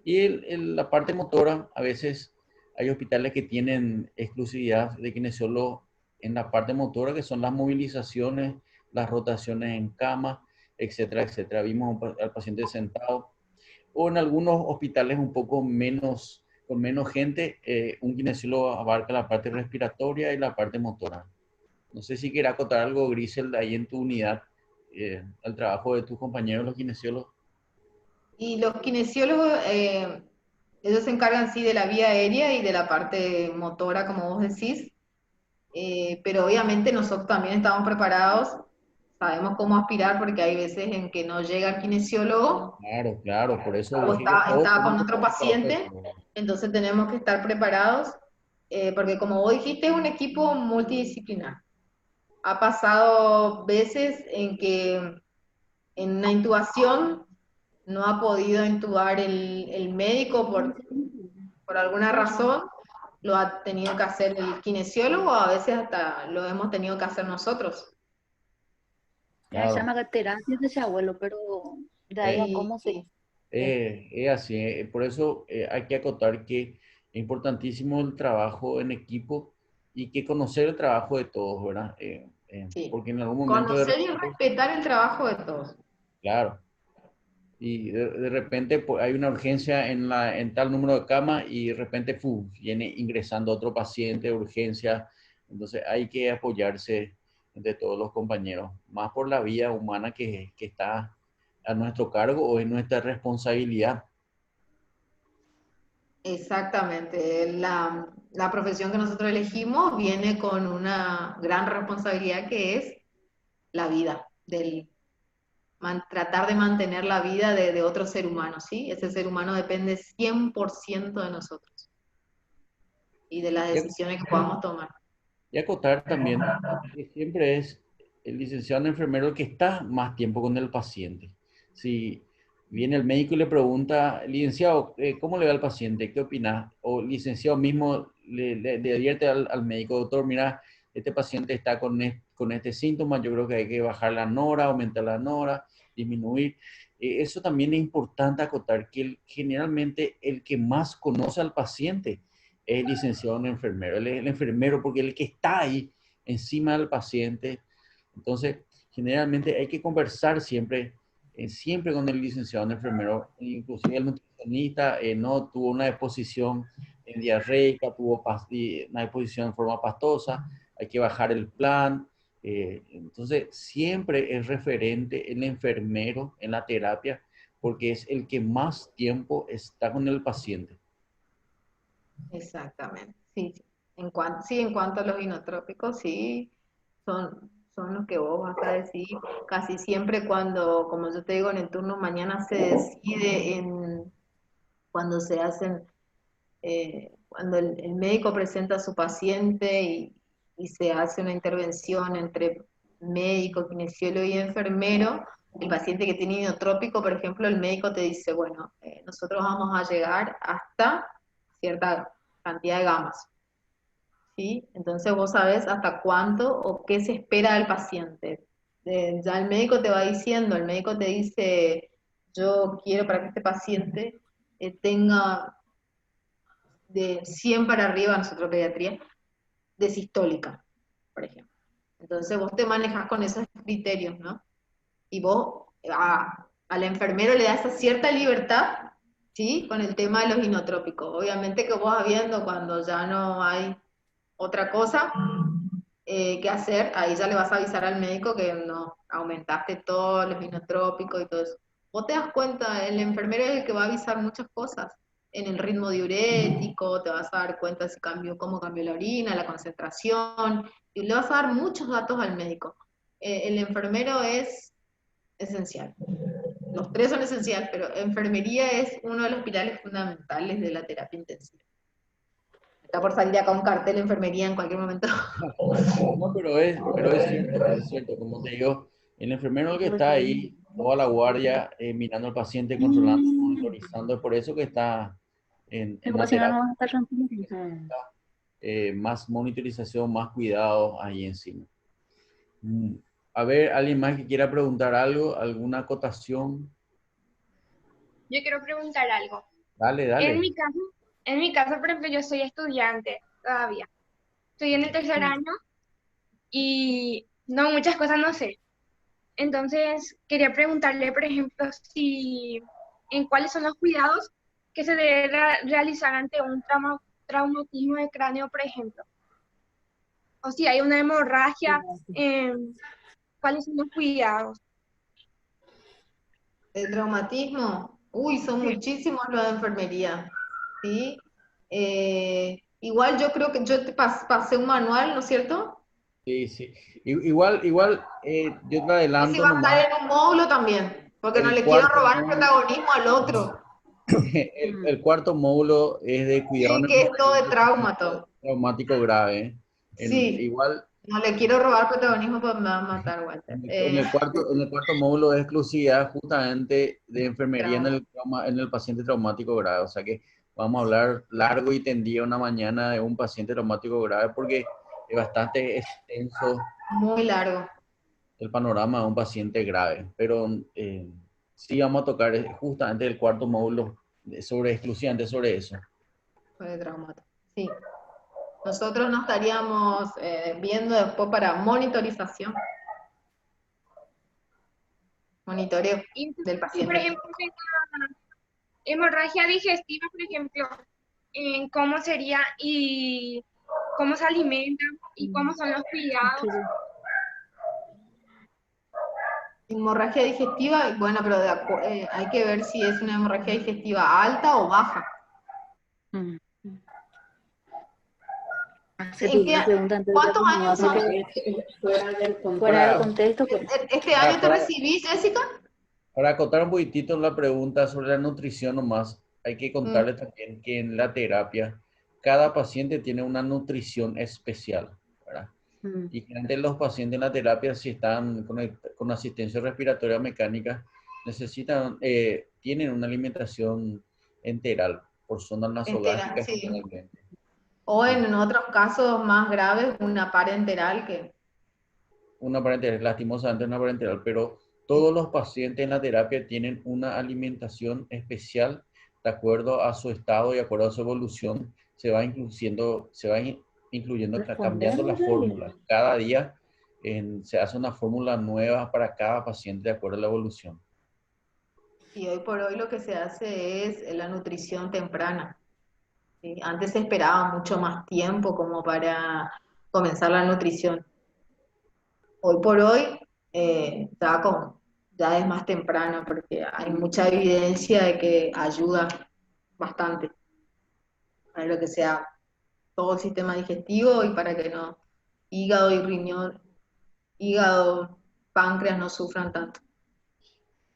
Y la parte motora, a veces hay hospitales que tienen exclusividad de kinesiólogo en la parte motora, que son las movilizaciones, las rotaciones en cama, etcétera, etcétera. Vimos al paciente sentado. O en algunos hospitales un poco menos, con menos gente, un kinesiólogo abarca la parte respiratoria y la parte motora. No sé si quieres acotar algo, Grisel, ahí en tu unidad, al trabajo de tus compañeros, los kinesiólogos. y los kinesiólogos, ellos se encargan sí de la vía aérea y de la parte motora, como vos decís, pero obviamente nosotros también estamos preparados, sabemos cómo aspirar porque hay veces en que no llega el kinesiólogo Claro, claro, por eso o dije que todos está con tenemos otro que estar paciente, preparados. entonces tenemos que estar preparados, porque como vos dijiste, es un equipo multidisciplinar. Ha pasado veces en que en una intubación no ha podido intubar el médico por alguna razón, lo ha tenido que hacer el kinesiólogo, a veces hasta lo hemos tenido que hacer nosotros. Ya se Claro, llama terapia de ese abuelo, pero de ahí a Y, cómo se... es así. Por eso hay que acotar que es importantísimo el trabajo en equipo y que conocer el trabajo de todos, ¿verdad? Sí. Porque en algún momento Conocer y respetar el trabajo de todos. claro, y de repente pues, hay una urgencia en tal número de camas y de repente viene ingresando otro paciente de urgencia, entonces hay que apoyarse de todos los compañeros, más por la vida humana que está a nuestro cargo o es nuestra responsabilidad. Exactamente. La profesión que nosotros elegimos viene con una gran responsabilidad que es la vida, tratar de mantener la vida de otro ser humano, ¿sí? Ese ser humano depende 100% de nosotros y de las Y, decisiones que podamos tomar. y acotar también que siempre es el licenciado en enfermero el que está más tiempo con el paciente. Si viene el médico y le pregunta, licenciado, ¿cómo le va al paciente? ¿Qué opina? O licenciado mismo le advierte al médico, doctor, mira, este paciente está con este síntoma, yo creo que hay que bajar la nora, aumentar la nora, disminuir. Eso también es importante acotar, que generalmente el que más conoce al paciente es el licenciado en enfermero, él es el enfermero porque es el que está ahí encima del paciente. Entonces, generalmente hay que conversar siempre con el licenciado en enfermero, inclusive el nutricionista no tuvo una exposición en diarreica, tuvo una exposición en forma pastosa, hay que bajar el plan. Entonces, siempre es referente el enfermero en la terapia porque es el que más tiempo está con el paciente. Exactamente, sí. Sí, en cuanto a los inotrópicos, sí, son los que vos vas a decir. Casi siempre cuando, como yo te digo, en el turno mañana se decide cuando se hacen, cuando el médico presenta a su paciente y se hace una intervención entre médico, kinesiólogo y enfermero, el paciente que tiene inotrópico, por ejemplo, el médico te dice, bueno, nosotros vamos a llegar hasta cierta cantidad de gamas, ¿sí? Entonces vos sabés hasta cuánto o qué se espera del paciente. Ya el médico te va diciendo, el médico te dice, yo quiero para que este paciente tenga de 100 para arriba, nosotros pediatría, de sistólica, por ejemplo. Entonces vos te manejas con esos criterios, ¿no? Y vos al enfermero le das cierta libertad, ¿sí? Con el tema de los inotrópicos. Obviamente que vos vas viendo cuando ya no hay otra cosa que hacer, ahí ya le vas a avisar al médico que no aumentaste todos los inotrópicos y todo eso. Vos te das cuenta, el enfermero es el que va a avisar muchas cosas. En el ritmo diurético, te vas a dar cuenta si cambió, cómo cambió la orina, la concentración, y le vas a dar muchos datos al médico. El enfermero es esencial. Los tres son esenciales, pero enfermería es uno de los pilares fundamentales de la terapia intensiva. Está por salir acá un cartel de enfermería en cualquier momento. No, pero es cierto, como te digo, el enfermero que está ahí, toda la guardia, mirando al paciente, controlando, monitorizando, es por eso que está en Luego la si no, no terapia, vas a estar rompiendo. más monitorización, más cuidado ahí encima. Mm, A ver, ¿alguien más que quiera preguntar algo? ¿Alguna acotación? Yo quiero preguntar algo. Dale, En dale. en mi caso, por ejemplo, yo soy estudiante todavía. Estoy en el tercer año y no, muchas cosas no sé. Entonces, quería preguntarle, por ejemplo, si en cuáles son los cuidados que se debe realizar ante un traumatismo de cráneo, por ejemplo. O si hay una hemorragia, ¿cuáles son los cuidados? El traumatismo, uy, son Sí. muchísimos los de enfermería, ¿sí? Igual yo creo que yo te pasé un manual, ¿no es cierto? Sí, sí. Igual, yo te Ese adelanto va a estar nomás, en un módulo también, porque no el le quiero cuarto robar el módulo, protagonismo al otro, el cuarto módulo es de cuidado sí, en el que es todo de paciente trauma, todo. traumático grave. Sí, Igual, no le quiero robar protagonismo porque me va a matar, Walter. en el cuarto módulo es exclusividad justamente de enfermería Trauma. en el paciente traumático grave. O sea que vamos a hablar largo y tendido una mañana de un paciente traumático grave porque es bastante extenso Muy largo, el panorama de un paciente grave. Pero sí vamos a tocar justamente el cuarto módulo exclusivamente sobre eso. fue de trauma. Sí. Nosotros nos estaríamos viendo después para monitorización, monitoreo Y, del por paciente. ejemplo, la hemorragia digestiva, por ejemplo, ¿cómo sería y cómo se alimentan y cómo son los cuidados? Hemorragia digestiva, bueno, pero hay que ver si es una hemorragia digestiva alta o baja. Mm. ¿En qué- Pregunta antes de ¿Cuántos años son? fuera del contexto, pues. ¿Este año te recibís, Jessica? Para acotar un poquitito la pregunta sobre la nutrición nomás, hay que contarle también que en la terapia cada paciente tiene una nutrición especial, ¿verdad? Mm. Y generalmente los pacientes en la terapia, si están con asistencia respiratoria mecánica, tienen una alimentación enteral por sondas nasogástricas Sí. generalmente. O en otros casos más graves, una parenteral que... Una parenteral, lastimosamente una parenteral, pero todos los pacientes en la terapia tienen una alimentación especial de acuerdo a su estado y de acuerdo a su evolución. Incluyendo, cambiando la fórmula. Cada día se hace una fórmula nueva para cada paciente de acuerdo a la evolución. Y hoy por hoy lo que se hace es la nutrición temprana. ¿Sí? Antes se esperaba mucho más tiempo como para comenzar la nutrición. Hoy por hoy ya es más temprano porque hay mucha evidencia de que ayuda bastante para lo que sea todo el sistema digestivo y para que no hígado y riñón, hígado, páncreas no sufran tanto.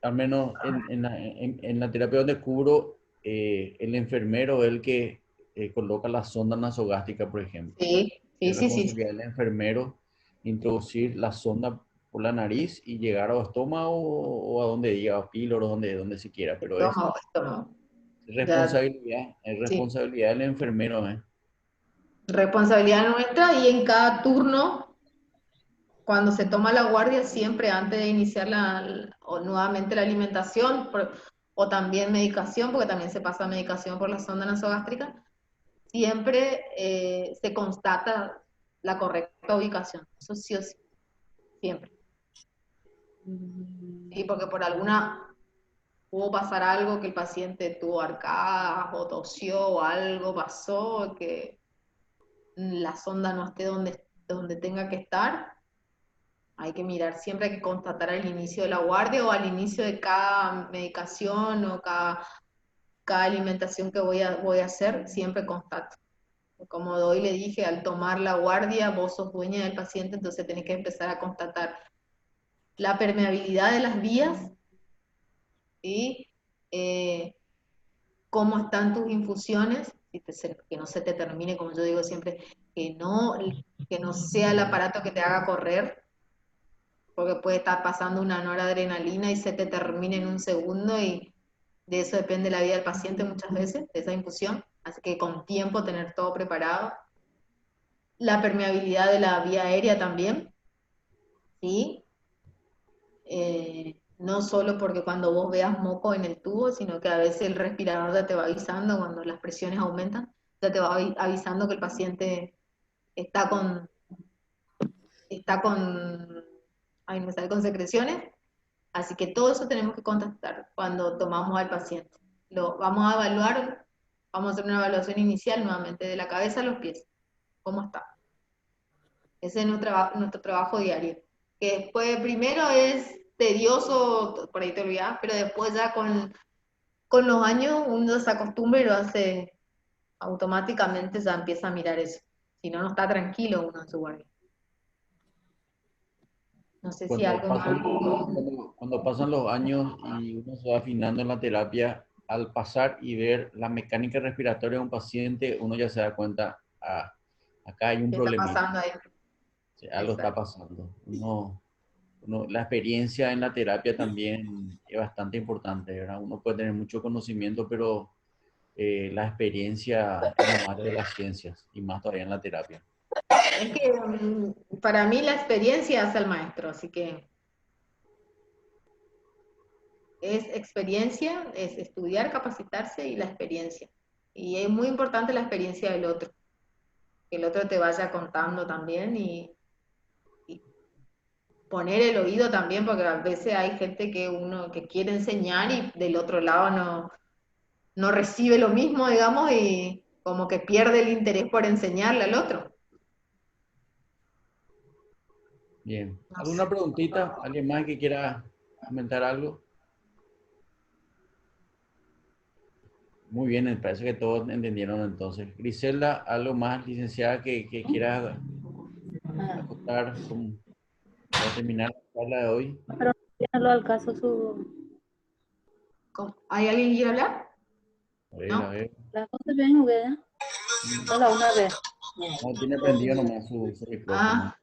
Al menos en la terapia donde cubro, el enfermero es el que coloca la sonda nasogástrica, por ejemplo. Sí. Es responsabilidad del enfermero introducir la sonda por la nariz y llegar a estómago o a donde diga, a píloro, donde se quiera, pero Estómago. es Sí. responsabilidad del enfermero. Responsabilidad nuestra y en cada turno, cuando se toma la guardia, siempre antes de iniciar o nuevamente la alimentación o también medicación, porque también se pasa medicación por la sonda nasogástrica, siempre se constata la correcta ubicación. Eso sí o sí, siempre. Sí, porque por alguna pudo pasar algo que el paciente tuvo arcadas o tosió o algo pasó que la sonda no esté donde tenga que estar. Hay que mirar, siempre hay que constatar al inicio de la guardia o al inicio de cada medicación o cada alimentación que voy a hacer, siempre constato. Como hoy le dije, al tomar la guardia, vos sos dueña del paciente, entonces tenés que empezar a constatar la permeabilidad de las vías y cómo están tus infusiones, que no se te termine, como yo digo siempre, que no sea el aparato que te haga correr, porque puede estar pasando una noradrenalina y se te termina en un segundo y de eso depende la vida del paciente muchas veces, de esa infusión, así que con tiempo tener todo preparado. La permeabilidad de la vía aérea también, ¿sí? No solo porque cuando vos veas moco en el tubo, sino que a veces el respirador ya te va avisando cuando las presiones aumentan, ya te va avisando que el paciente está ay, no me sale, con secreciones. Así que todo eso tenemos que contactar cuando tomamos al paciente. Lo vamos a evaluar, vamos a hacer una evaluación inicial nuevamente de la cabeza a los pies. ¿Cómo está? Ese es nuestro trabajo diario. Que después, primero es tedioso, por ahí te olvidas, pero después ya con los años uno se acostumbra y lo hace automáticamente, ya empieza a mirar eso. Si no, no está tranquilo uno en su guardia. No sé si algo más. Cuando pasan los años y uno se va afinando en la terapia, al pasar y ver la mecánica respiratoria de un paciente, uno ya se da cuenta, acá hay un ¿Qué está problemita. pasando ahí? Sí, algo está pasando. La experiencia en la terapia también es bastante importante, ¿verdad? Uno puede tener mucho conocimiento, pero la experiencia es la madre de las ciencias y más todavía en la terapia. Es que para mí la experiencia hace al maestro, así que es experiencia, es estudiar, capacitarse y la experiencia. Y es muy importante la experiencia del otro. que el otro te vaya contando también y poner el oído también, porque a veces hay gente que uno que quiere enseñar y del otro lado no recibe lo mismo, digamos, y como que pierde el interés por enseñarle al otro. Bien. No ¿Alguna sé. preguntita? ¿Alguien más que quiera comentar algo? Muy bien, me parece que todos entendieron entonces. Griselda, ¿algo más, licenciada, que quiera acotar para terminar la charla de hoy? Pero no lo al caso su... ¿Hay alguien que quiere hablar? A ver, a ¿No? ver. Las cosas bien jugué. Solo una vez. No, tiene prendido nomás su micrófono. Ah,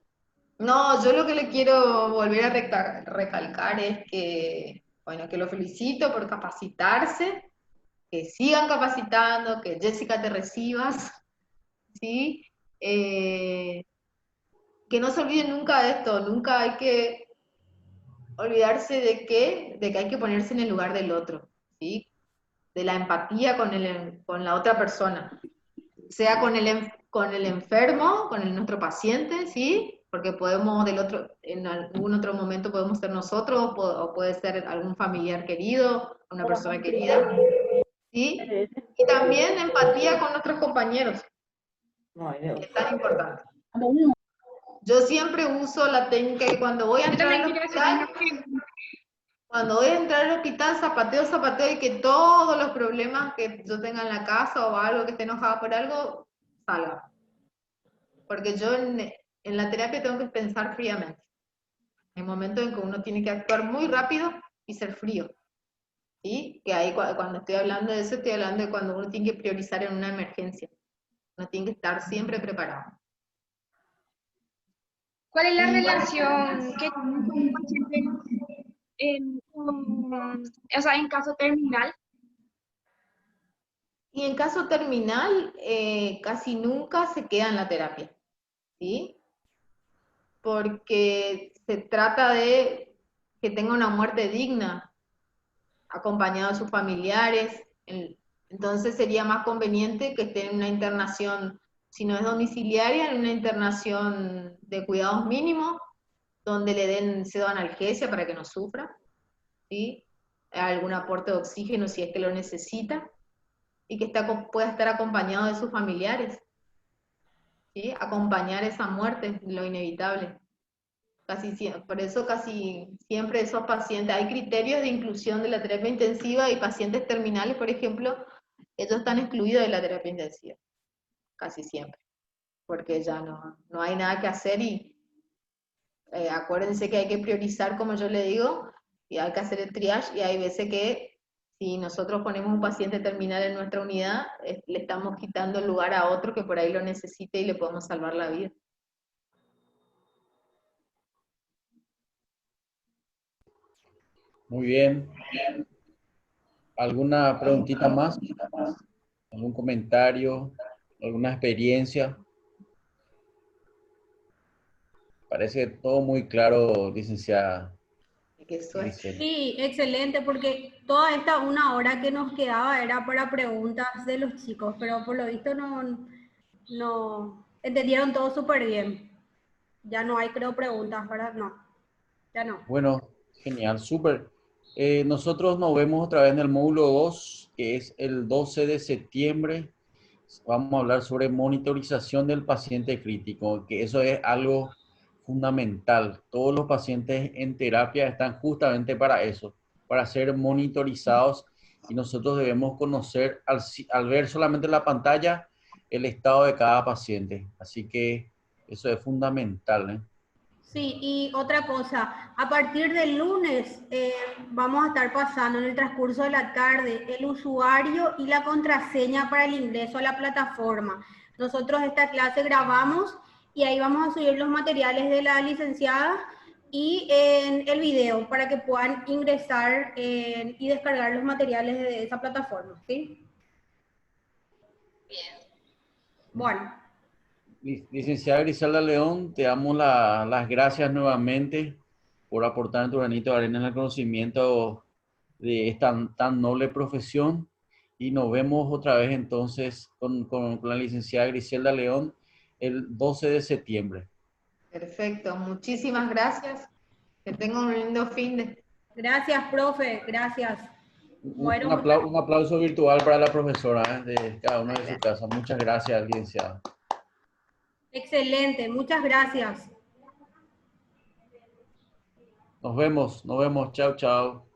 no, yo lo que le quiero volver a recalcar es que, bueno, que lo felicito por capacitarse, que sigan capacitando, que Jessica te recibas, ¿sí? Que no se olviden nunca de esto, nunca hay que olvidarse de que hay que ponerse en el lugar del otro, ¿sí? De la empatía con la otra persona, sea con el enfermo, nuestro paciente, ¿sí? Porque podemos en algún otro momento podemos ser nosotros, o puede ser algún familiar querido, una persona querida, ¿sí? Y también empatía con nuestros compañeros, que es tan importante. Yo siempre uso la técnica que cuando voy a Yo entrar también al quería hacer una hospital, pregunta. zapateo, zapateo, y que todos los problemas que yo tenga en la casa o algo, que esté enojada por algo, salgan. Porque yo en la terapia tengo que pensar fríamente. Hay momentos en que uno tiene que actuar muy rápido y ser frío. ¿Sí? Que ahí cuando estoy hablando de eso, estoy hablando de cuando uno tiene que priorizar en una emergencia. Uno tiene que estar siempre preparado. ¿Cuál es la Y bueno, relación que tienen con un paciente o sea, en caso terminal? y en caso terminal, casi nunca se queda en la terapia. ¿Sí? Porque se trata de que tenga una muerte digna, acompañado de sus familiares. Entonces sería más conveniente que esté en una internación, si no es domiciliaria, en una internación de cuidados mínimos, donde le den pseudoanalgesia para que no sufra, ¿sí? Algún aporte de oxígeno si es que lo necesita, y que pueda estar acompañado de sus familiares, ¿sí? Acompañar esa muerte, lo inevitable. Por eso casi siempre esos pacientes, hay criterios de inclusión de la terapia intensiva, y pacientes terminales, por ejemplo, ellos están excluidos de la terapia intensiva, casi siempre, porque ya no hay nada que hacer y acuérdense que hay que priorizar, como yo le digo, y hay que hacer el triage, y hay veces que si nosotros ponemos un paciente terminal en nuestra unidad, le estamos quitando el lugar a otro que por ahí lo necesite y le podemos salvar la vida. Muy bien. ¿Alguna preguntita más? ¿Algún comentario? ¿Alguna experiencia? Parece todo muy claro, licenciada Qué suerte. Griselda. Sí, excelente, porque toda esta una hora que nos quedaba era para preguntas de los chicos, pero por lo visto no entendieron todo súper bien. Ya no hay, creo, preguntas, ¿verdad? No, ya no. Bueno, genial, súper. Nosotros nos vemos otra vez en el módulo 2, que es el 12 de septiembre. Vamos a hablar sobre monitorización del paciente crítico, que eso es algo fundamental. Todos los pacientes en terapia están justamente para eso, para ser monitorizados, y nosotros debemos conocer al ver solamente la pantalla el estado de cada paciente. Así que eso es fundamental, ¿eh? Sí, y otra cosa, a partir del lunes vamos a estar pasando en el transcurso de la tarde el usuario y la contraseña para el ingreso a la plataforma. Nosotros esta clase grabamos y ahí vamos a subir los materiales de la licenciada y en el video para que puedan ingresar y descargar los materiales de esa plataforma, ¿sí? Bueno. Licenciada Griselda León, te damos las gracias nuevamente por aportar tu granito de arena en el conocimiento de esta tan noble profesión, y nos vemos otra vez entonces con la licenciada Griselda León el 12 de septiembre. Perfecto, muchísimas gracias. Que tengan un lindo fin de... Gracias, profe, gracias. Bueno, Un aplauso virtual para la profesora de cada uno de su casa. Muchas gracias, licenciada. excelente, muchas gracias. Nos vemos. Chao, chao.